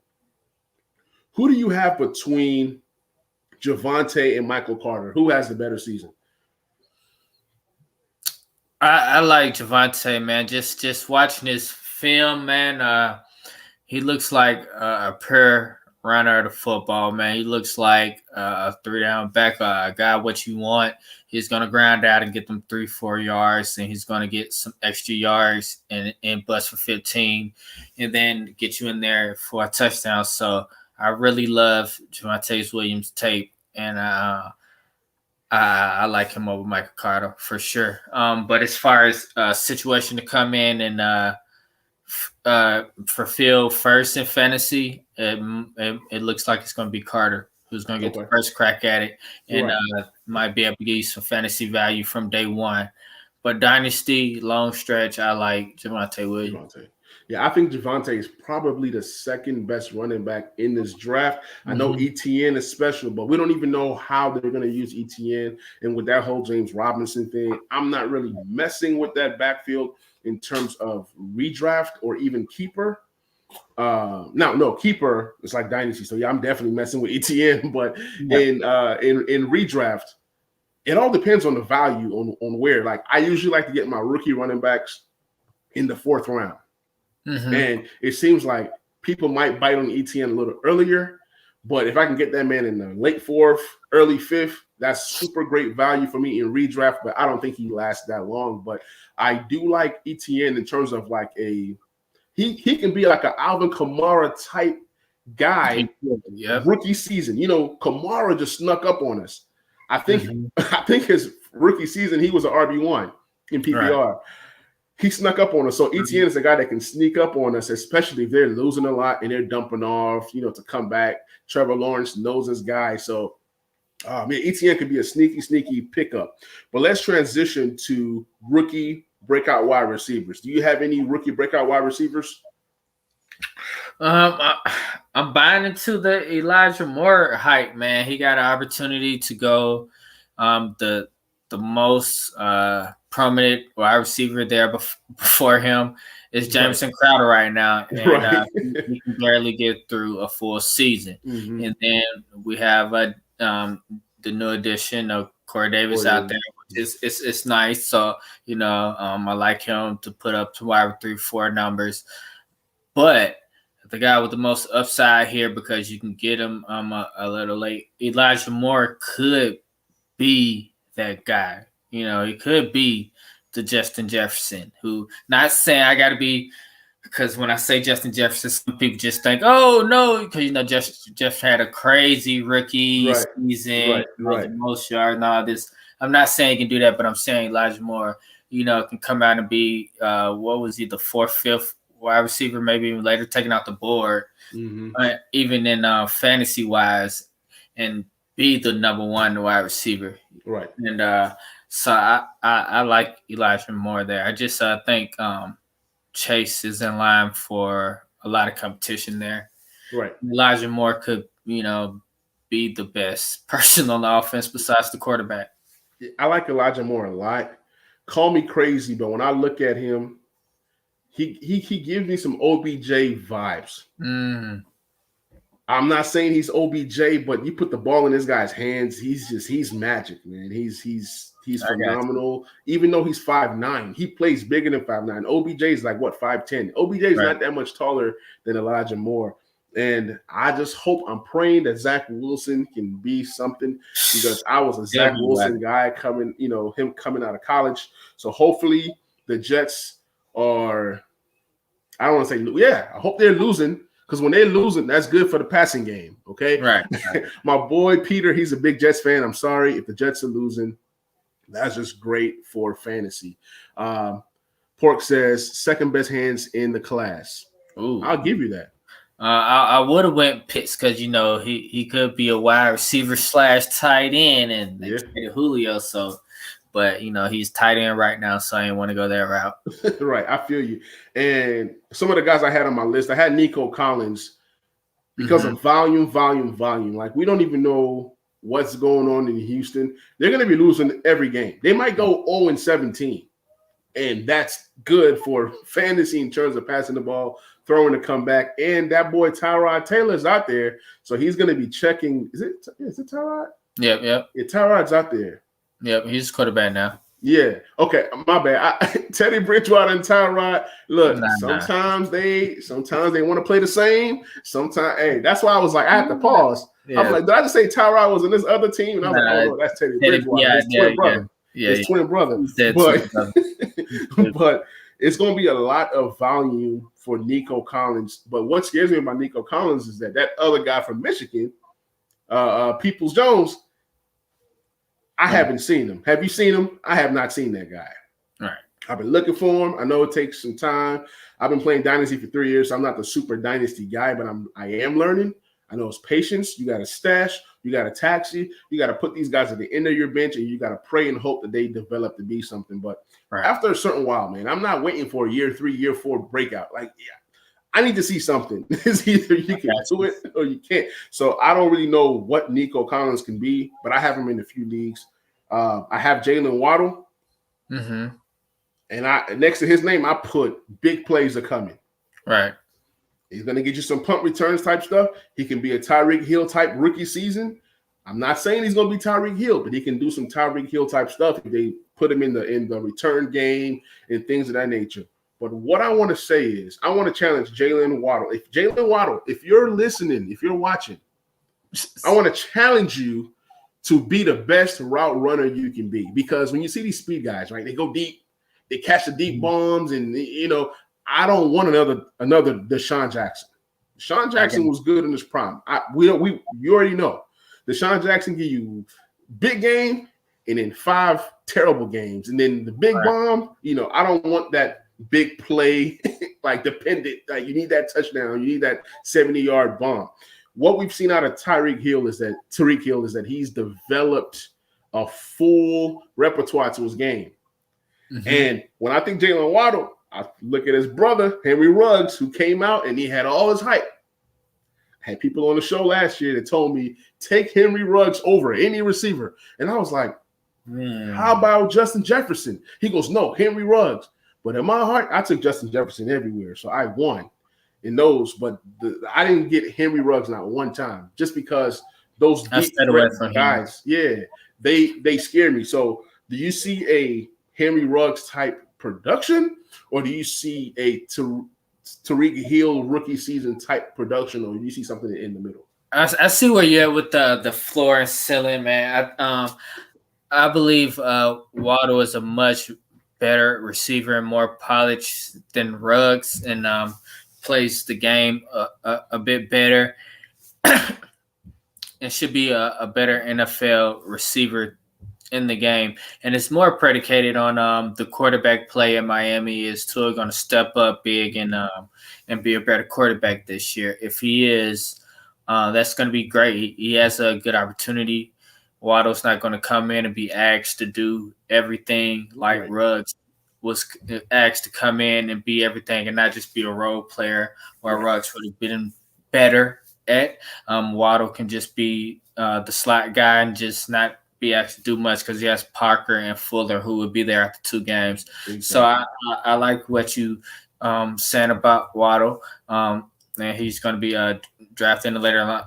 who do you have between Javante and Michael Carter? Who has the better season? I like Javante, man. Just watching his film, man. He looks like a pure runner of the football, man. He looks like a 3-down back, a guy what you want. He's going to ground out and get them 3-4 yards, and he's going to get some extra yards and bust for 15, and then get you in there for a touchdown. So I really love Javonte Williams' tape, and I like him over Michael Carter for sure. But as far as situation to come in and fulfill first in fantasy, it looks like it's going to be Carter who's going to get the first crack at it, and might be able to give you some fantasy value from day one. But dynasty, long stretch, I like Javonte Williams. Yeah, I think Javonte is probably the second best running back in this draft. I know ETN is special, but we don't even know how they're going to use ETN. And with that whole James Robinson thing, I'm not really messing with that backfield in terms of redraft or even keeper. No, keeper is like dynasty. So yeah, I'm definitely messing with ETN. But in redraft, it all depends on the value on where. Like I usually like to get my rookie running backs in the 4th round. And it seems like people might bite on ETN a little earlier, but if I can get that man in the late 4th, early 5th, that's super great value for me in redraft, but I don't think he lasts that long. But I do like ETN in terms of like he can be like an Alvin Kamara type guy rookie season. You know, Kamara just snuck up on us. I think his rookie season, he was an RB1 in PPR. Right. He snuck up on us. So ETN is a guy that can sneak up on us, especially if they're losing a lot and they're dumping off, you know, to come back. Trevor Lawrence knows his guy. So, ETN could be a sneaky pickup. But let's transition to rookie breakout wide receivers. Do you have any rookie breakout wide receivers? I'm buying into the Elijah Moore hype, man. He got an opportunity to go the most prominent wide receiver there before him is Jameson Crowder right now, and he can barely get through a full season. And then we have the new addition of Corey Davis out there. It's nice. So, you know, I like him to put up to wide 3-4 numbers. But the guy with the most upside here, because you can get him a little late, Elijah Moore could be that guy. You know, he could be the Justin Jefferson, who, not saying I got to be, because when I say Justin Jefferson, some people just think, oh, no, because, you know, Jeff had a crazy rookie season, the most yards and all this. I'm not saying he can do that, but I'm saying Elijah Moore, you know, can come out and be, what was he, the 4th, 5th wide receiver, maybe even later taken out the board, even in fantasy-wise. And be the number one wide receiver. Right. And so I like Elijah Moore there. I just think Chase is in line for a lot of competition there. Right. Elijah Moore could, be the best person on the offense besides the quarterback. I like Elijah Moore a lot. Call me crazy, but when I look at him, he gives me some OBJ vibes. Mm. I'm not saying he's OBJ, but you put the ball in this guy's hands, he's magic, man. He's phenomenal. Even though he's 5'9", he plays bigger than 5'9". OBJ is like what, 5'10". OBJ is not that much taller than Elijah Moore. And I just hope, I'm praying that Zach Wilson can be something, because I was a Zach Wilson guy him coming out of college. So hopefully the Jets are, I don't want to say, I hope they're losing, because when they're losing, that's good for the passing game, okay? Right. My boy Peter, he's a big Jets fan. I'm sorry if the Jets are losing. That's just great for fantasy. Pork says, second best hands in the class. Ooh. I'll give you that. I would have went Pitts because he could be a wide receiver / tight end, and they traded Julio. So, but he's tight end right now, so I didn't want to go that route. Right, I feel you. And some of the guys I had on my list, I had Nico Collins because of volume. Like, we don't even know what's going on in Houston. They're going to be losing every game. They might go 0-17, and that's good for fantasy in terms of passing the ball, throwing the comeback, and that boy Tyrod Taylor's out there, so he's going to be checking. Is it Tyrod? Yep. Yeah, Tyrod's out there. Yep, he's quarterback now. Yeah. Okay, my bad. Teddy Bridgewater and Tyrod. Look, sometimes they want to play the same. Sometimes, hey, that's why I was like, I had to pause. Yeah. I was like, did I just say Tyrod was in this other team? And I was like, oh no, that's Teddy Bridgewater. His twin brother. Yeah, his twin brother. But it's going to be a lot of volume for Nico Collins. But what scares me about Nico Collins is that other guy from Michigan, Peoples-Jones, I haven't seen him. Have you seen him? I have not seen that guy. All right. I've been looking for him. I know it takes some time. I've been playing Dynasty for 3 years, so I'm not the super Dynasty guy, but I am learning. I know it's patience. You got to stash. You got to taxi. You got to put these guys at the end of your bench, and you got to pray and hope that they develop to be something. But after a certain while, man, I'm not waiting for a year 3, year 4 breakout. Like, I need to see something. It's either you can do it or you can't. So I don't really know what Nico Collins can be, but I have him in a few leagues. I have Jalen Waddle. Mm-hmm. And next to his name, I put big plays are coming. Right. He's going to get you some punt returns type stuff. He can be a Tyreek Hill type rookie season. I'm not saying he's going to be Tyreek Hill, but he can do some Tyreek Hill type stuff if they put him in the return game and things of that nature. But what I want to say is I want to challenge Jalen Waddle. If you're listening, if you're watching, I want to challenge you to be the best route runner you can be. Because when you see these speed guys, right, they go deep, they catch the deep bombs, and I don't want another Deshaun Jackson. Deshaun Jackson was good in his prime. You already know. Deshaun Jackson give you big game and then 5 terrible games, and then the big bomb. I don't want that big play, like dependent. Like, you need that touchdown, you need that 70-yard bomb. What we've seen out of Tyreek Hill is that he's developed a full repertoire to his game. Mm-hmm. And when I think Jalen Waddle, I look at his brother, Henry Ruggs, who came out and he had all his hype. I had people on the show last year that told me, take Henry Ruggs over any receiver. And I was like, how about Justin Jefferson? He goes, no, Henry Ruggs. But in my heart, I took Justin Jefferson everywhere. So I won in those. But I didn't get Henry Ruggs not one time, just because those deep guys, they scare me. So do you see a Henry Ruggs type production, or do you see a Tyreek Hill rookie season type production, or do you see something in the middle? I see where you're at with the floor and ceiling, man. I believe Waddle is a much better receiver and more polished than Ruggs, and plays the game a bit better and should be a better NFL receiver in the game. And it's more predicated on the quarterback play in Miami. Is Tua going to step up big and be a better quarterback this year? If he is, That's going to be great. He has a good opportunity. Waddle's not going to come in and be asked to do everything like Ruggs was asked to come in and be everything and not just be a role player where Ruggs would have been better at. Waddle can just be the slot guy and just not be asked to do much because he has Parker and Fuller who would be there after 2 games. Exactly. So I like what you saying about Waddle. And he's going to be drafted in the later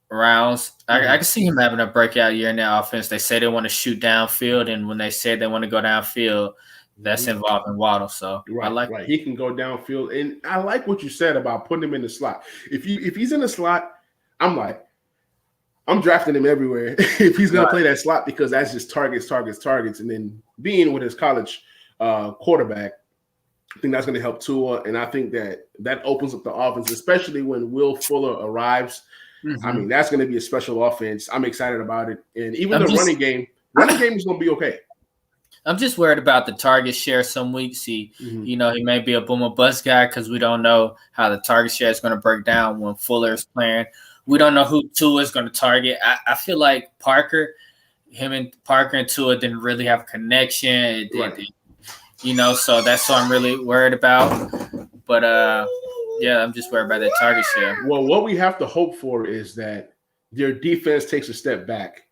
rounds. I can see him having a breakout year in the offense. They say they want to shoot downfield, and when they say they want to go downfield, that's involving Waddle. So I like right. He can go downfield, and I like what you said about putting him in the slot. If he's in the slot, I'm drafting him everywhere if he's going to play that slot because that's just targets. And then being with his college quarterback, I think that's going to help Tua. And I think that opens up the offense, especially when Will Fuller arrives. Mm-hmm. I mean, that's going to be a special offense. I'm excited about it. And even running game is going to be okay. I'm just worried about the target share some weeks. He may be a boom or bust guy because we don't know how the target share is going to break down when Fuller is playing. We don't know who Tua is going to target. I feel like Parker and Tua didn't really have a connection. So that's what I'm really worried about. But, I'm just worried about that target share. Well, what we have to hope for is that their defense takes a step back,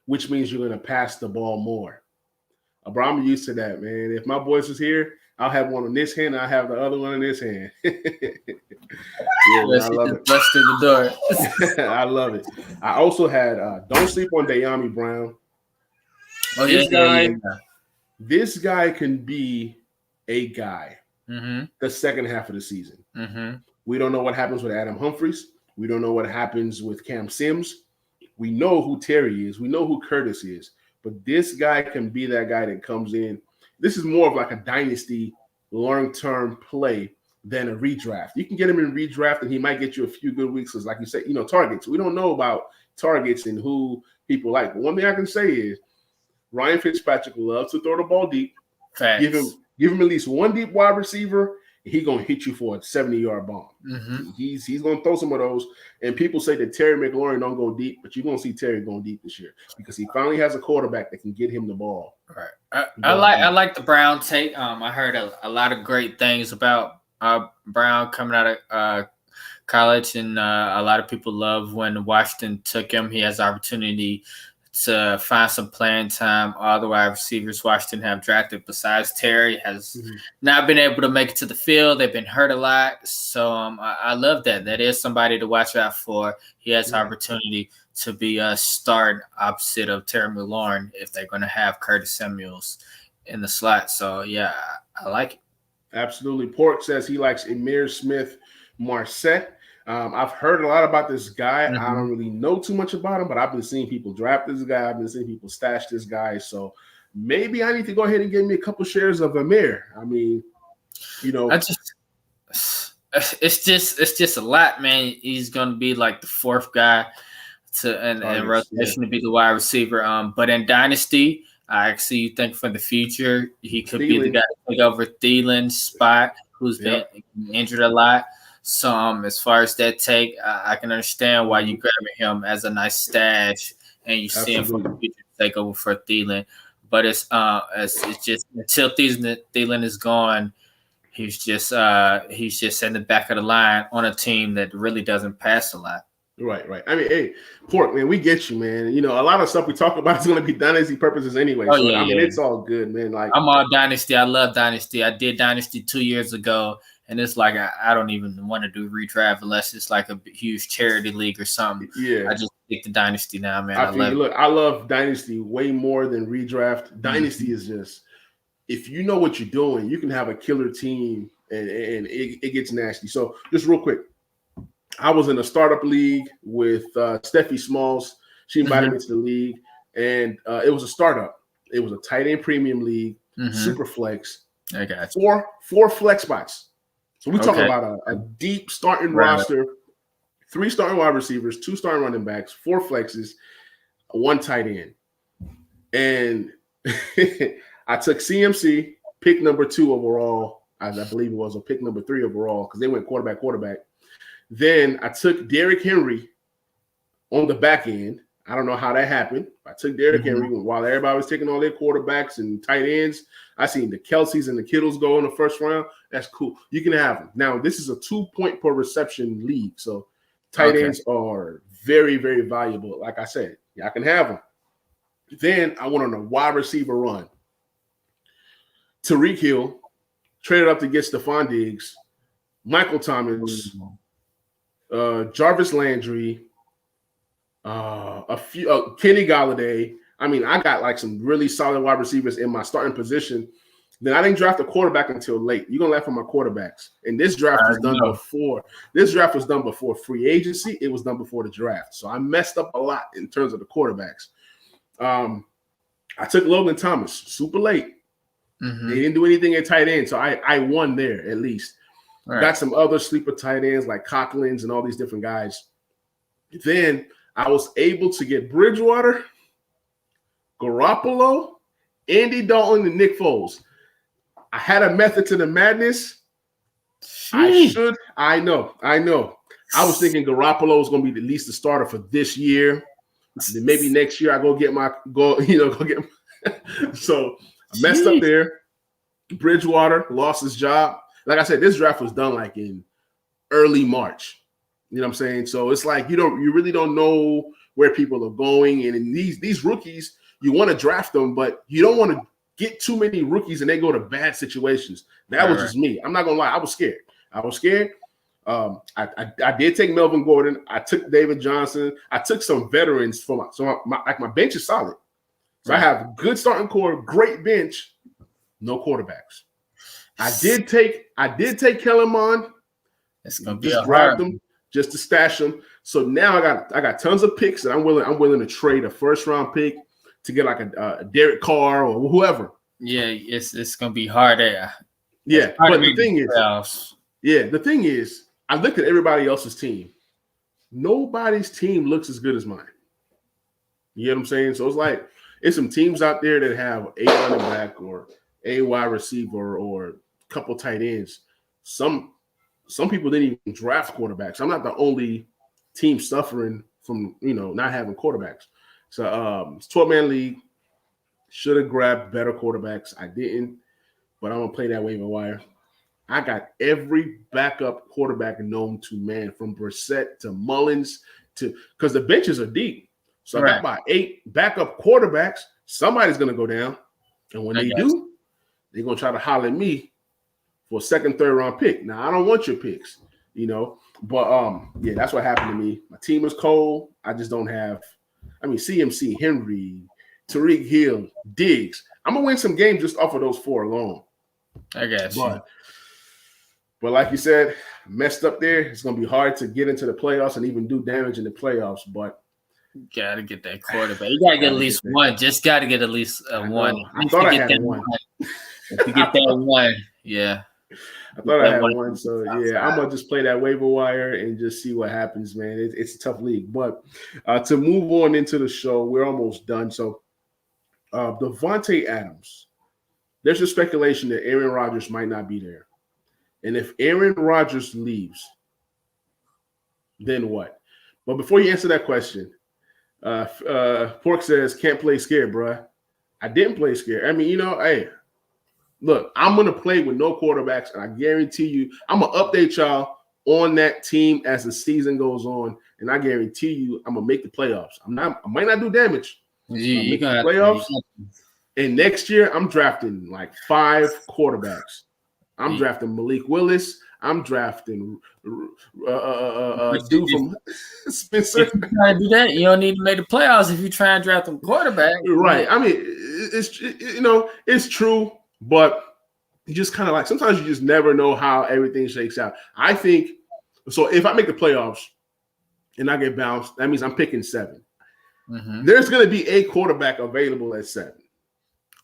which means you're going to pass the ball more. Bro, I'm used to that, man. If my boys is here, I'll have one in this hand, I'll have the other one in this hand. I love it. Bust through the door. I love it. I also had don't sleep on De'Ami Brown. Oh, This guy can be a guy the second half of the season. Mm-hmm. We don't know what happens with Adam Humphries. We don't know what happens with Cam Sims. We know who Terry is. We know who Curtis is. But this guy can be that guy that comes in. This is more of like a dynasty long-term play than a redraft. You can get him in redraft, and he might get you a few good weeks. Because, like you said, targets. We don't know about targets and who people like. But one thing I can say is Ryan Fitzpatrick loves to throw the ball deep. Facts. Give him at least one deep wide receiver. He's gonna hit you for a 70-yard bomb. Mm-hmm. He's gonna throw some of those. And people say that Terry McLaurin don't go deep, but you're gonna see Terry going deep this year because he finally has a quarterback that can get him the ball. Right. I like the Brown take. I heard a lot of great things about Brown coming out of college, and a lot of people love when Washington took him. He has opportunity to find some playing time. All the wide receivers Washington have drafted besides Terry has not been able to make it to the field. They've been hurt a lot. So I love that. That is somebody to watch out for. He has opportunity to be a start opposite of Terry McLaurin if they're going to have Curtis Samuels in the slot. So, yeah, I like it. Absolutely. Pork says he likes Emir Smith-Marset. I've heard a lot about this guy. I don't really know too much about him, but I've been seeing people draft this guy. I've been seeing people stash this guy. So maybe I need to go ahead and get me a couple shares of Amir. I mean, it's just a lot, man. He's going to be like the fourth guy and rotation to be the wide receiver. But in Dynasty, I actually think for the future, he could be the guy to take over Thielen's spot, who's been injured a lot. So as far as that take, I can understand why you grabbing him as a nice stash and you see him for the future take over for Thielen. But it's just until Thielen is gone, he's just in the back of the line on a team that really doesn't pass a lot. Right. I mean, hey, Pork, man, we get you, man. A lot of stuff we talk about is going to be dynasty purposes anyway. It's all good, man. Like I'm all Dynasty. I love Dynasty. I did Dynasty 2 years ago. And it's like I don't even want to do redraft unless it's like a huge charity league or something. Yeah, I just pick the Dynasty now, man. I love Dynasty way more than redraft. Dynasty is just if you know what you're doing, you can have a killer team, and it gets nasty. So just real quick, I was in a startup league with Steffi Smalls. She invited me to the league, and it was a startup. It was a tight end premium league, super flex. I got you. Four flex spots. So we're talking about a deep starting roster, 3 starting wide receivers, 2 starting running backs, 4 flexes, 1 tight end. And I took CMC, pick number 2 overall, as I believe it was, or pick number 3 overall, because they went quarterback. Then I took Derrick Henry on the back end. I don't know how that happened. I took Derrick Henry while everybody was taking all their quarterbacks and tight ends. I seen the Kelseys and the Kittles go in the first round. That's cool. You can have them. Now, this is a 2-point per reception league. So tight ends are very, very valuable. Like I said, I can have them. Then I went on a wide receiver run. Tariq Hill traded up to get Stephon Diggs, Michael Thomas, Jarvis Landry, a few Kenny Galladay. I mean, I got like some really solid wide receivers in my starting position. Then I didn't draft a quarterback until late. You're gonna laugh at my quarterbacks. And this draft was done before. This draft was done before free agency. It was done before the draft. So I messed up a lot in terms of the quarterbacks. I took Logan Thomas super late. They didn't do anything at tight end, so I won there at least. Right. Got some other sleeper tight ends like Coughlins and all these different guys. Then I was able to get Bridgewater, Garoppolo, Andy Dalton, and Nick Foles. I had a method to the madness. I know. I was thinking Garoppolo was going to be at least the starter for this year. Then maybe next year I go get my. So I messed up there. Bridgewater lost his job. Like I said, this draft was done like in early March. You know what I'm saying? So it's like you really don't know where people are going. And in these rookies, you want to draft them, but you don't want to get too many rookies and they go to bad situations. That was just me. I'm not gonna lie. I was scared. I did take Melvin Gordon. I took David Johnson. I took some veterans for my bench is solid. So I have good starting core, great bench, no quarterbacks. I did take Kellen Mond. It's gonna be just grabbed them just to stash them. So now I got tons of picks, and I'm willing to trade a first round pick to get like a Derek Carr or whoever. Yeah, it's gonna be hard there. Yeah, but the thing is, I looked at everybody else's team. Nobody's team looks as good as mine. You get what I'm saying? So it's like it's some teams out there that have a running back or a wide receiver or a couple tight ends. Some people didn't even draft quarterbacks. I'm not the only team suffering from not having quarterbacks. So it's 12-man league. Should have grabbed better quarterbacks. I didn't, but I'm gonna play that waiver wire. I got every backup quarterback known to man, from Brissett to Mullins because the benches are deep. So I got about 8 backup quarterbacks. Somebody's gonna go down, and when they do, they're gonna try to holler at me for a second, third round pick. Now I don't want your picks, but yeah, that's what happened to me. My team is cold. I just don't have. I mean, CMC, Henry, Tariq Hill, Diggs. I'm gonna win some games just off of those 4 alone. I guess. But like you said, messed up there. It's gonna be hard to get into the playoffs and even do damage in the playoffs. But you gotta get that quarterback. You gotta get at least one. Just gotta get at least one. I thought I had one. If you get that one, yeah. I thought I had one. So yeah, I'm gonna just play that waiver wire and just see what happens, man. It's a tough league. But to move on into the show, we're almost done. So Davante Adams. There's a speculation that Aaron Rodgers might not be there. And if Aaron Rodgers leaves, then what? But before you answer that question, Pork says, can't play scared, bruh. I didn't play scared. I mean, hey, look, I'm going to play with no quarterbacks, and I guarantee you, I'm going to update y'all on that team as the season goes on, and I guarantee you I'm going to make the playoffs. I might not do damage. You got playoffs. And next year, I'm drafting like 5 quarterbacks. I'm drafting Malik Willis. I'm drafting dude from Spencer. If you try to do that, you don't need to make the playoffs if you try and draft them quarterback. Right. I mean, it's true, but you just kind of like sometimes you just never know how everything shakes out. I think so. If I make the playoffs and I get bounced, that means I'm picking 7. Mm-hmm. There's going to be a quarterback available at 7.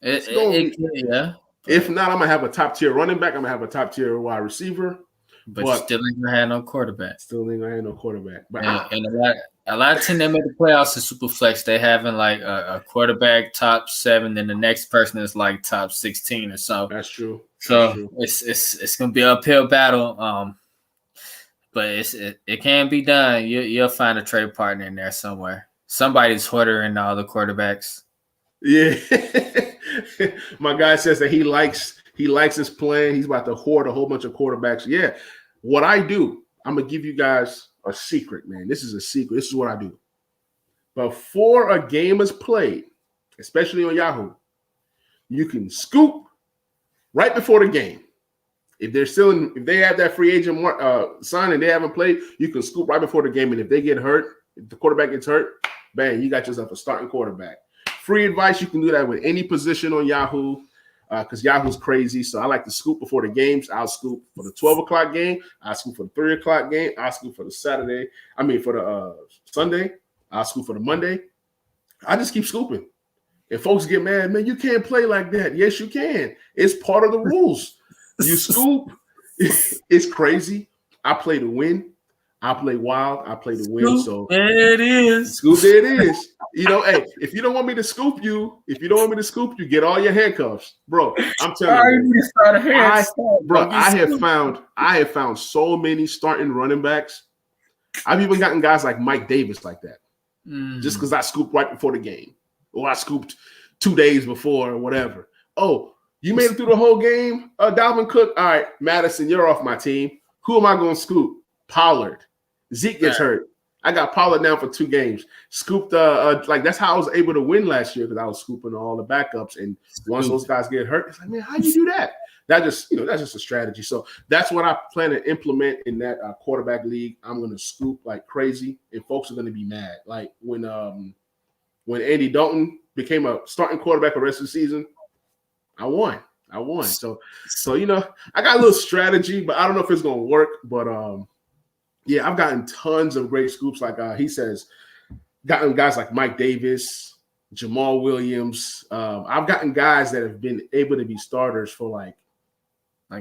Yeah. If not, I'm gonna have a top tier running back. I'm gonna have a top tier wide receiver. But you still ain't gonna have no quarterback. But and a lot of teams that make the playoffs is super flex. They having like a quarterback top 7, then the next person is like top 16 or so. That's true. So it's gonna be an uphill battle. but it can be done. You'll find a trade partner in there somewhere. Somebody's hoarding all the quarterbacks. Yeah. My guy says that he likes his plan. He's about to hoard a whole bunch of quarterbacks. Yeah. What I do, I'm going to give you guys a secret, man. This is a secret. This is what I do. Before a game is played, especially on Yahoo, you can scoop right before the game. If they have that free agent sign and they haven't played, you can scoop right before the game. And if they get hurt, if the quarterback gets hurt, bang, you got yourself a starting quarterback. Free advice, you can do that with any position on Yahoo because Yahoo's crazy. So I like to scoop before the games. I'll scoop for the 12 o'clock game. I'll scoop for the 3 o'clock game. I'll scoop for the for the Sunday. I'll scoop for the Monday. I just keep scooping. And folks get mad, man, you can't play like that. Yes, you can. It's part of the rules. You scoop. It's crazy. I play to win. I play wild. I play to win. So there it is. Scoop, there it is. Hey, if you don't want me to scoop you, get all your handcuffs, bro. I'm telling you, I have found so many starting running backs. I've even gotten guys like Mike Davis like that, just because I scooped right before the game, or I scooped 2 days before, or whatever. Oh, you made it through the whole game, Dalvin Cook. All right, Madison, you're off my team. Who am I going to scoop? Pollard. Zeke gets hurt. I got Pollard down for 2 games. Scooped that's how I was able to win last year because I was scooping all the backups. And once those guys get hurt, it's like, man, how do you do that? That's just a strategy. So that's what I plan to implement in that quarterback league. I'm going to scoop like crazy, and folks are going to be mad. Like when Andy Dalton became a starting quarterback the rest of the season, I won. So I got a little strategy, but I don't know if it's going to work. But yeah, I've gotten tons of great scoops. Like he says, gotten guys like Mike Davis, Jamal Williams. I've gotten guys that have been able to be starters for like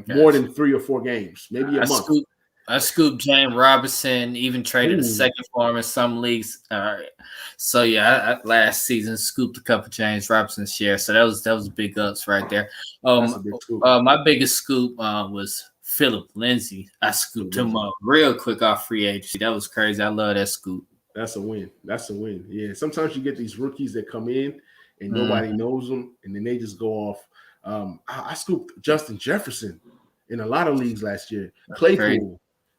more than 3 or 4 games, maybe a month. I scooped James Robinson, even traded a second for him in some leagues. So yeah, I last season scooped a couple James Robinson shares. So that was big ups right there. My biggest scoop was Philip Lindsay. I scooped him up real quick off free agency. That was crazy. I love that scoop. That's a win. Yeah. Sometimes you get these rookies that come in and nobody knows them, and then they just go off. I scooped Justin Jefferson in a lot of leagues last year.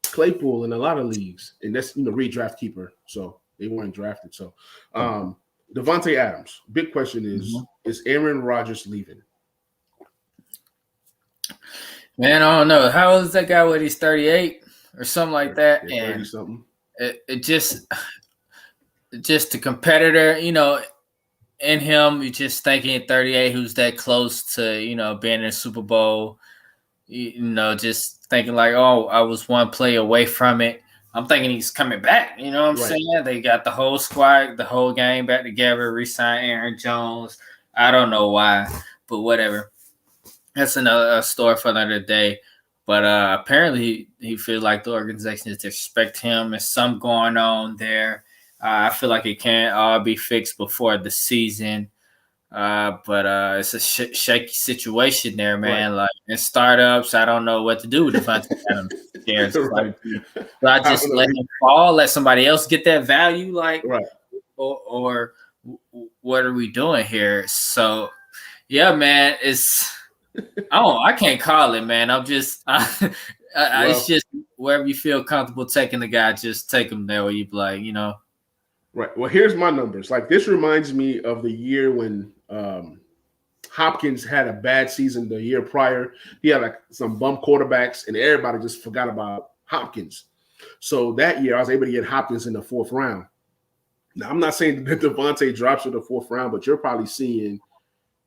Claypool in a lot of leagues, and that's redraft keeper, so they weren't drafted. So Davante Adams. Big question is Aaron Rodgers leaving? Man, I don't know. How old is that guy? What, he's 38 or something like that? Yeah, and something. It just the competitor, in him, you just thinking 38, who's that close to, being in a Super Bowl, just thinking like, oh, I was one play away from it. I'm thinking he's coming back. You know what I'm saying? They got the whole squad, the whole game back together, re-sign Aaron Jones. I don't know why, but whatever. That's another story for another day. But apparently he feels like the organization is to expect him. There's some going on there. I feel like it can't all be fixed before the season. But it's a shaky situation there, man. Right. Like in startups, I don't know what to do with Davante Adams. Right. Do I just let him fall, let somebody else get that value? Like, or what are we doing here? So, yeah, man, I can't call it, man. I'm just, it's just wherever you feel comfortable taking the guy, just take him there where you be like, Right. Well, here's my numbers. Like this reminds me of the year when Hopkins had a bad season the year prior. He had like some bum quarterbacks, and everybody just forgot about Hopkins. So that year, I was able to get Hopkins in the 4th round. Now, I'm not saying that Davante drops in the 4th round, but you're probably seeing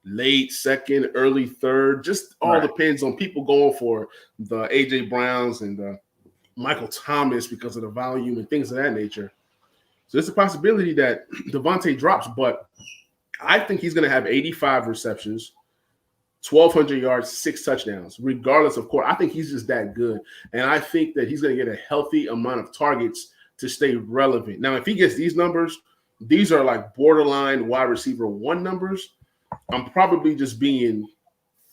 late 2nd, early 3rd. Just all depends on people going for the A.J. Browns and the Michael Thomas because of the volume and things of that nature. So there's a possibility that Davante drops, but I think he's going to have 85 receptions, 1,200 yards, 6 touchdowns, regardless of course. I think he's just that good. And I think that he's going to get a healthy amount of targets to stay relevant. Now, if he gets these numbers, these are like borderline wide receiver 1 numbers. I'm probably just being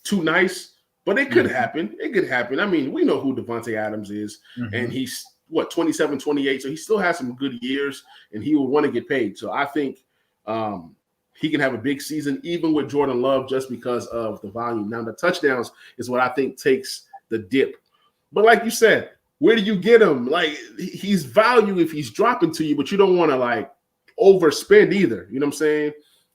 too nice, but it could happen. It could happen. I mean, we know who Davante Adams is, and he's 27, 28. So he still has some good years, and he will want to get paid. So I think he can have a big season, even with Jordan Love, just because of the volume. Now, the touchdowns is what I think takes the dip. But like you said, where do you get him? Like, he's value if he's dropping to you, but you don't want to, like, overspend either. You know what I'm saying?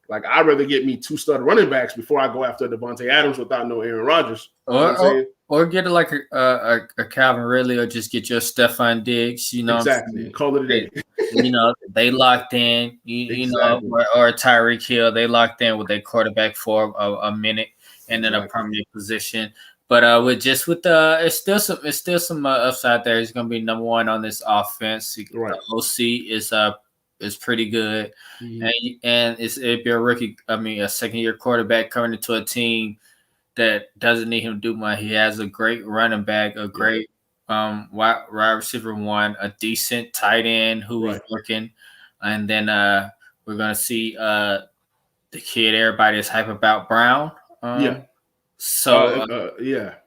Like, I'd rather get me 2 stud running backs before I go after Davante Adams without no Aaron Rodgers. You know what I'm saying? Or get like a Calvin Ridley, or just get your Stephon Diggs. You know, exactly. Call it a day. They locked in. Exactly. Or Tyreek Hill, they locked in with their quarterback for a minute and then a permanent position. But it's still some upside there. He's going to be number one on this offense. Right. The OC is pretty good, and it'd be a rookie. A second-year quarterback coming into a team that doesn't need him to do much. He has a great running back, a great wide receiver one, a decent tight end who is working, and then we're gonna see the kid everybody is hype about, Brown. Brown, the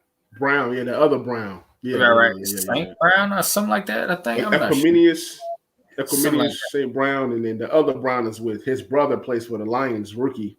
other Brown, Saint Brown or something like that. I think Equiminius St. Brown, and then the other Brown is with his brother, plays for the Lions, rookie.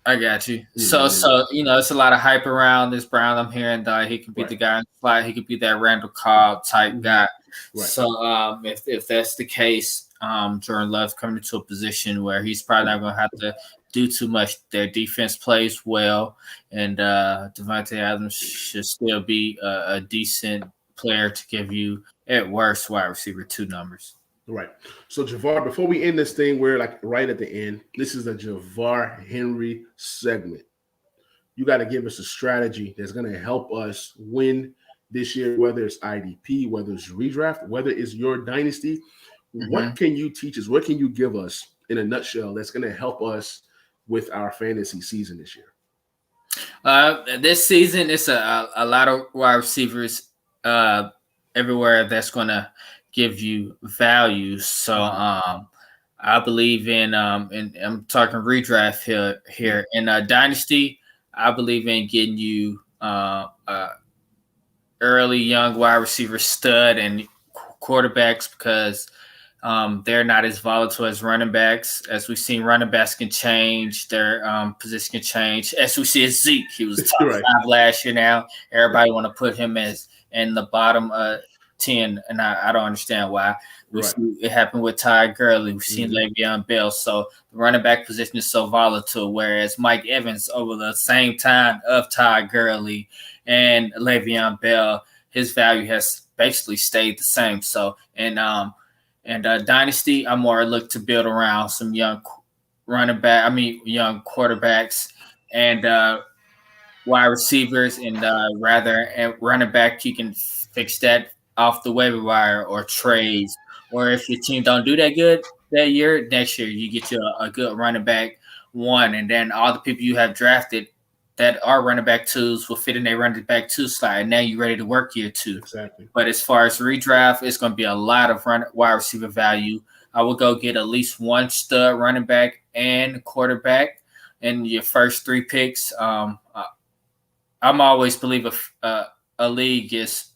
I got you. So it's a lot of hype around this Brown. I'm hearing that he could be the guy in the slot. He could be that Randall Cobb type guy. Right. So if that's the case, Jordan Love's coming into a position where he's probably not going to have to do too much. Their defense plays well, and Davante Adams should still be a decent player to give you, at worst, wide receiver 2 numbers. Right. So, Javar, before we end this thing, we're like right at the end. This is the Javar Henry segment. You got to give us a strategy that's going to help us win this year, whether it's IDP, whether it's redraft, whether it's your dynasty. What can you teach us? What can you give us in a nutshell that's going to help us with our fantasy season this year? This season, it's a lot of wide receivers everywhere that's going to give you value. So I believe in I'm talking redraft here in Dynasty. I believe in getting you early young wide receiver stud and quarterbacks, because they're not as volatile as running backs. As we've seen, running backs can change, their position can change. As we see, Zeke, he was top 5 last year. Now everybody want to put him as in the bottom 10, and I don't understand why. We see it happened with Ty Gurley. We've seen Le'Veon Bell. So the running back position is so volatile, whereas Mike Evans, over the same time of Ty Gurley and Le'Veon Bell, his value has basically stayed the same. So and Dynasty, I'm more look to build around some young young quarterbacks and wide receivers, and running back, you can fix that off the waiver wire or trades. Or if your team don't do that good that year, next year you get you a good running back 1, and then all the people you have drafted that are running back 2s will fit in their running back 2 slot, and now you're ready to work year 2. Exactly. But as far as redraft, it's going to be a lot of wide receiver value. I would go get at least 1 stud running back and quarterback in your first 3 picks. I'm always believe a league is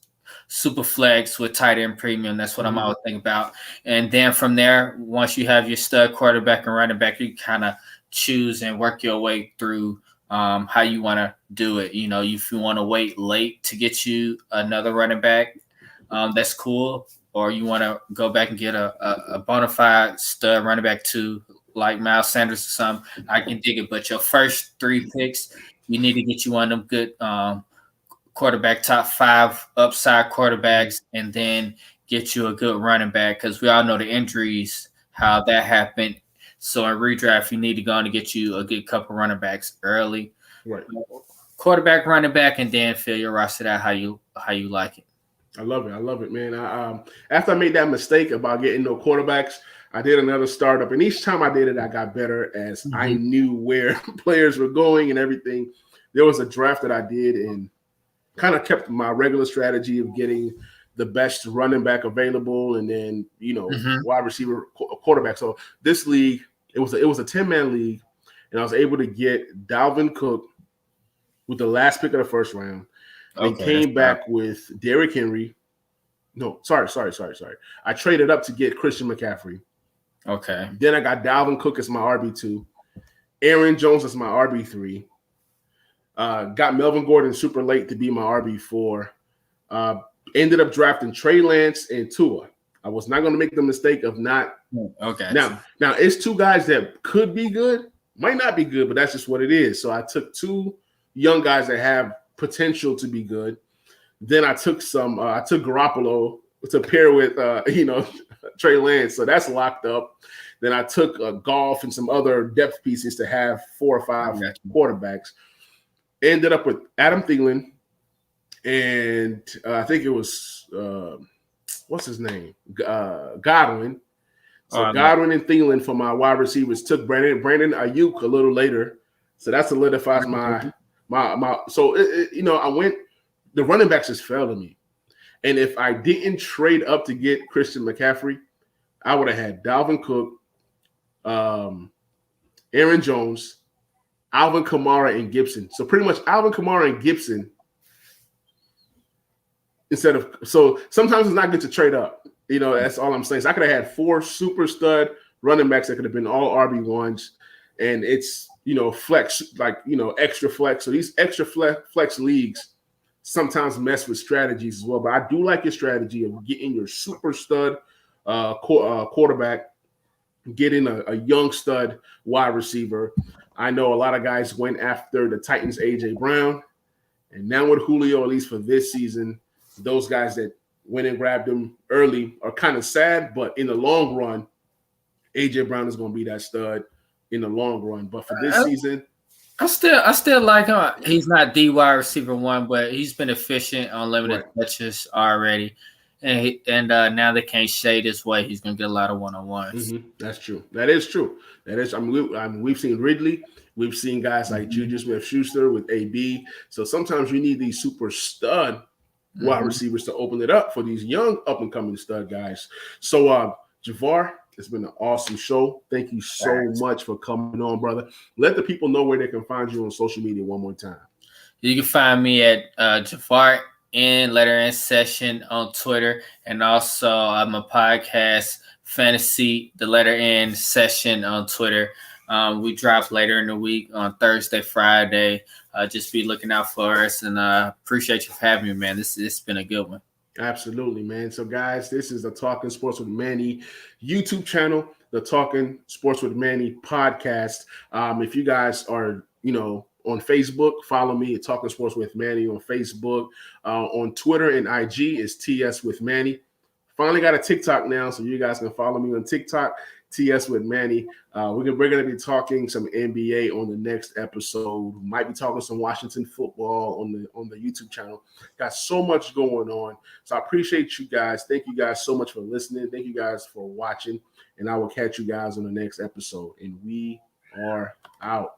super flex with tight end premium. That's what I'm always thinking about. And then from there, once you have your stud quarterback and running back, you kind of choose and work your way through how you want to do it. If you want to wait late to get you another running back, that's cool. Or you want to go back and get a bona fide stud running back 2, like Miles Sanders or something, I can dig it. But your first 3 picks, you need to get you one of them good quarterback, top 5 upside quarterbacks, and then get you a good running back, because we all know the injuries, how that happened. So in redraft, you need to go on and get you a good couple running backs early. Right. Quarterback, running back, and then fill your roster out how you like it. I love it, man. After I made that mistake about getting no quarterbacks, I did another startup, and each time I did it, I got better as I knew where players were going and everything. There was a draft that I did and kind of kept my regular strategy of getting the best running back available, and then wide receiver, quarterback. So this league, it was a 10-man league, and I was able to get Dalvin Cook with the last pick of the first round. They came back with Derrick Henry, No, sorry. I traded up to get Christian McCaffrey. Okay. Then I got Dalvin Cook as my RB2. Aaron Jones as my RB3. Got Melvin Gordon super late to be my RB4. Ended up drafting Trey Lance and Tua. I was not going to make the mistake of not. Okay. Now it's two guys that could be good, might not be good, but that's just what it is. So I took two young guys that have potential to be good. Then I took I took Garoppolo to pair with, Trey Lance. So that's locked up. Then I took Golf and some other depth pieces to have 4 or 5 quarterbacks. Ended up with Adam Thielen, and I think it was what's his name? Godwin. So Godwin and Thielen for my wide receivers. Took Brandon Ayuk a little later, so that solidifies my. So I went. The running backs just fell to me, and if I didn't trade up to get Christian McCaffrey, I would have had Dalvin Cook, Aaron Jones, Alvin Kamara, and Gibson. So pretty much Alvin Kamara and Gibson. So sometimes it's not good to trade up. That's all I'm saying. So I could have had 4 super stud running backs that could have been all RB1s, and it's flex, extra flex. So these extra flex leagues sometimes mess with strategies as well. But I do like your strategy of getting your super stud quarterback, getting a young stud wide receiver. I know a lot of guys went after the Titans' A.J. Brown, and now with Julio, at least for this season, those guys that went and grabbed him early are kind of sad, but in the long run, A.J. Brown is going to be that stud in the long run. But for this season, I still like him. He's not the wide receiver 1, but he's been efficient on limited touches already. And now they can't shade his way. He's going to get a lot of one-on-ones. Mm-hmm. That's true. That is true. We've seen Ridley. We've seen guys like Juju Smith-Schuster with AB. So sometimes you need these super stud wide receivers to open it up for these young up-and-coming stud guys. So, Javar, it's been an awesome show. Thank you so much for coming on, brother. Let the people know where they can find you on social media one more time. You can find me at Javar N letter N session on Twitter, and also I'm a podcast fantasy the letter N session on Twitter. We drop later in the week on Thursday, Friday. Just be looking out for us, and appreciate you for having me, man. This has been a good one. Absolutely, man. So, guys, this is the Talking Sports with Manny YouTube channel, the Talking Sports with Manny podcast. If you guys are, on Facebook, follow me at Talking Sports with Manny on Facebook. On Twitter and IG is TS with Manny. Finally got a TikTok now, so you guys can follow me on TikTok, TS with Manny. We're going to be talking some NBA on the next episode. Might be talking some Washington football on the YouTube channel. Got so much going on. So I appreciate you guys. Thank you guys so much for listening. Thank you guys for watching. And I will catch you guys on the next episode. And we are out.